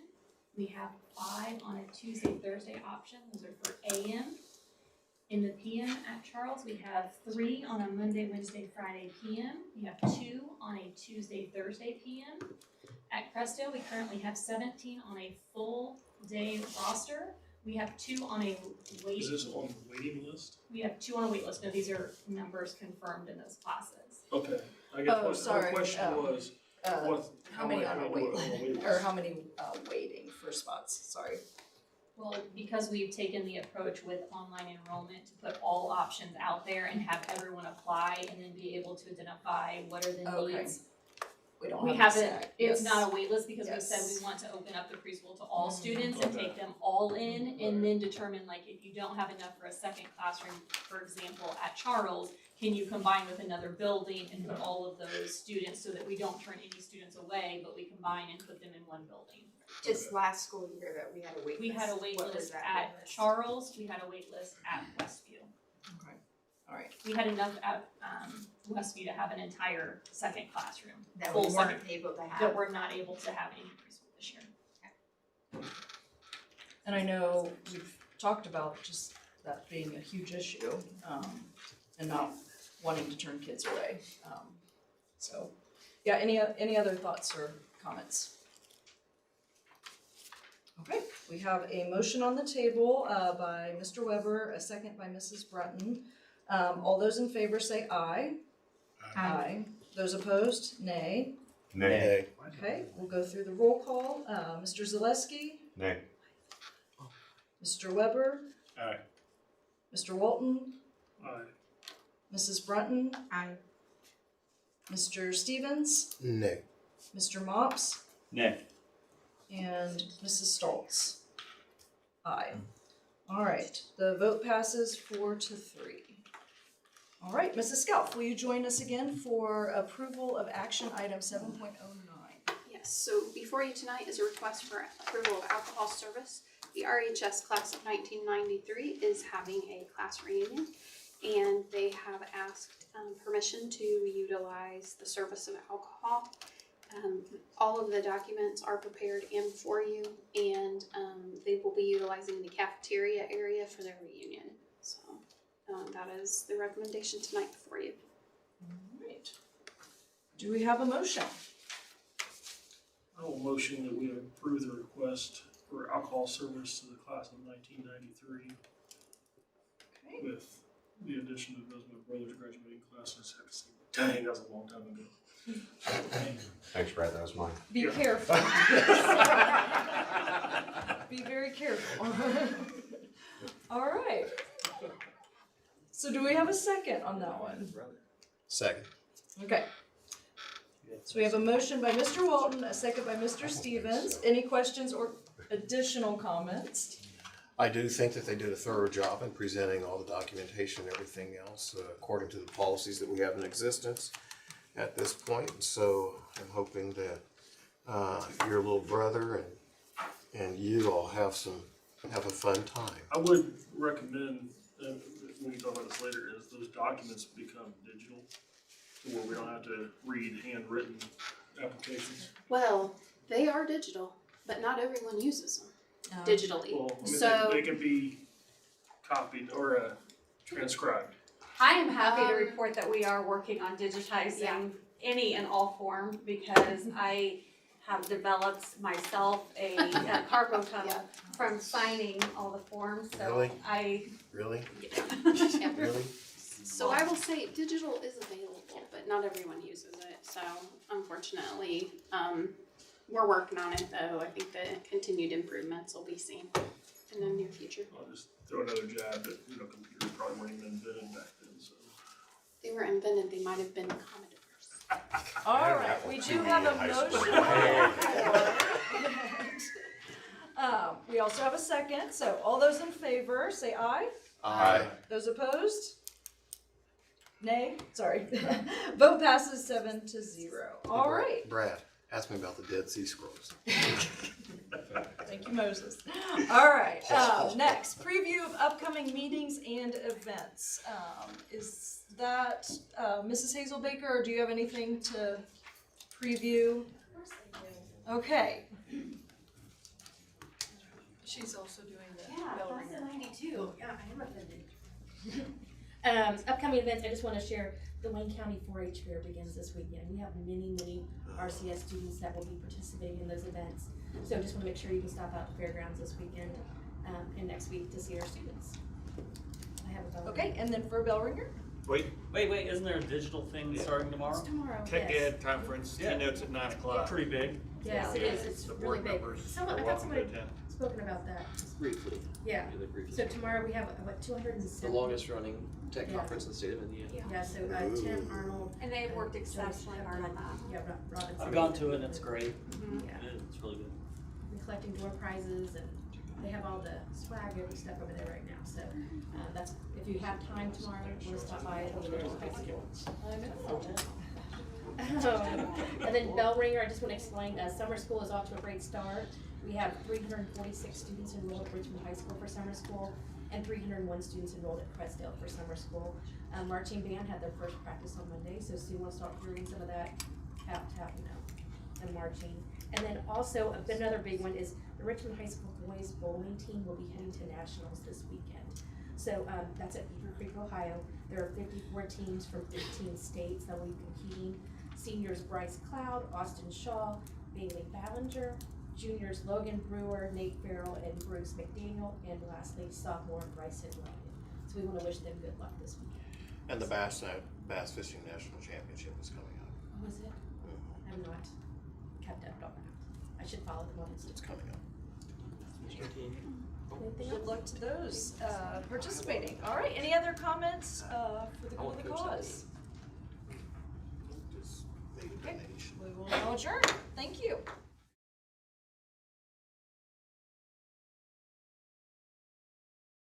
We have 5 on a Tuesday, Thursday option. Those are for AM. In the PM at Charles, we have 3 on a Monday, Wednesday, Friday PM. We have 2 on a Tuesday, Thursday PM. At Crestdale, we currently have 17 on a full day roster. We have 2 on a wait. Is this on the waiting list? We have 2 on a wait list. No, these are numbers confirmed in those classes. Okay. I guess Oh, my sorry, question was, how many on our do wait we- list, or how many waiting for spots? Sorry. Well, because we've taken the approach with online enrollment to put all options out there and have everyone apply and then be able to identify what are the Okay. needs. We have it it, set. it's Yes. not a wait list because we Yes. said we want to open up the preschool to all Mhm. students and Okay. take them all in and then determine like if you don't have enough for a second classroom, for example, at Charles, can you combine with another building and put all of those students so that we don't turn any students away, but we combine and put them in one building. This last school year that we had a wait list. We had a wait What was list that at wait list? Charles, we had a wait list at Westview. Okay. All right. We had enough at Westview to have an entire second classroom. That full we weren't second- able to have. That we're not able to have any preschool this year. And I know we've talked about just that being a huge issue, and not wanting to turn kids away. So, yeah, any other thoughts or comments? Okay, we have a motion on the table by Mr. Weber, a second by Mrs. Brunton. All those in favor say aye. Aye. Those opposed, nay. Nay. Okay, we'll go through the roll call. Mr. Zaleski, Nay. Mr. Weber, Aye. Mr. Walton, Aye. Mrs. Brunton, Aye. Mr. Stevens, Nay. Mr. Mops, Nay. and Mrs. Stoltz. Aye. All right, the vote passes 4-3. All right, Mrs. Scalf, will you join us again for approval of action item 7.09? Yes, so before you tonight is a request for approval of alcohol service. The RHS class of 1993 is having a class reunion, and they have asked permission to utilize the service of alcohol. All of the documents are prepared in for you, and they will be utilizing the cafeteria area for their reunion. So that is the recommendation tonight for you. All right. Do we have a motion? I will motion that we approve the request for alcohol service to the class of 1993 Okay. with the addition of those my brother's graduating classes. I have to say, dang, that was a long time ago. Thanks, Brad, that was mine. Be Yeah. careful. Be very careful. All right. So do we have a second on that one? Second. Okay. So we have a motion by Mr. Walton, a second by Mr. Stevens. Any questions or additional comments? I do think that they did a thorough job in presenting all the documentation and everything else according to the policies that we have in existence at this point. So I'm hoping that your little brother and you all have a fun time. I would recommend, we can talk about this later, is those documents become digital, to where we don't have to read handwritten applications. Well, they are digital, but not everyone uses them digitally. Well, I mean, So they can be copied or transcribed. I am happy to report that we are working on digitizing any and all form, because I have developed myself a carpal tunnel from signing all the forms, so Really? Really? Yeah. Really? So I will say digital is available, but not everyone uses it. So unfortunately, we're working on it though. I think the continued improvements will be seen in the near future. I'll just throw another jab that, computers probably weren't even invented back then, so. They were invented, they might have been Commodores. All right, we do have a motion. We also have a second, so all those in favor, say aye. Aye. Those opposed? Nay, sorry. Vote passes 7-0. All right. Brad, ask me about the Dead Sea Scrolls. Thank you, Moses. All right, next, preview of upcoming meetings and events. Is that Mrs. Hazel Baker, or do you have anything to preview? Of course I do. Okay. She's also doing the Yeah, bell class ringer. of 92. Yeah, I am offended. Upcoming events, I just want to share the Wayne County 4-H Fair begins this weekend. We have many RCS students that will be participating in those events. So just want to make sure you can stop out at the fairgrounds this weekend and next week to see our students. I have a bell Okay, and then for a bell ringer? Wait, isn't there a digital thing starting tomorrow? It's tomorrow. Tech yes. Ed conference, keynotes at 9 o'clock. Pretty big. Yes, it is. It's The really board big. members Someone, are I thought welcome to somebody attend. spoken about that. Briefly. Yeah. Really briefly. So tomorrow we have what, The 270. longest running tech Yeah. conference in the state of Indiana. Yeah, so Tim Arnold. And they've worked Joseph exceptionally hard on that. Yeah, Robinson. I've gone to it and it's great. Yeah. It's really good. We're collecting door prizes and they have all the swag and stuff over there right now. So that's, if you have time tomorrow, we'll stop by at the Leaders High School. And then bell ringer, I just want to explain, summer school is off to a great start. We have 346 students enrolled at Richmond High School for summer school and 301 students enrolled at Crestdale for summer school. Marching band had their first practice on Monday, so soon we'll start hearing some of that tap, and marching. And then also, another big one is the Richmond High School boys bowling team will be heading to nationals this weekend. So that's at Beaver Creek, Ohio. There are 54 teams from 15 states that will be competing. Seniors Bryce Cloud, Austin Shaw, Bailey Ballinger. Juniors Logan Brewer, Nate Farrell, and Bruce McDaniel. And lastly, sophomore Bryson Ryan. So we want to wish them good luck this weekend. And the Bass Fishing National Championship is coming up. Oh, is it? I have not kept up on that. I should follow them on Instagram. It's coming up. Anything Good else? luck to those participating. All right, any other comments for the good of the cause? Just made a donation. We will now adjourn.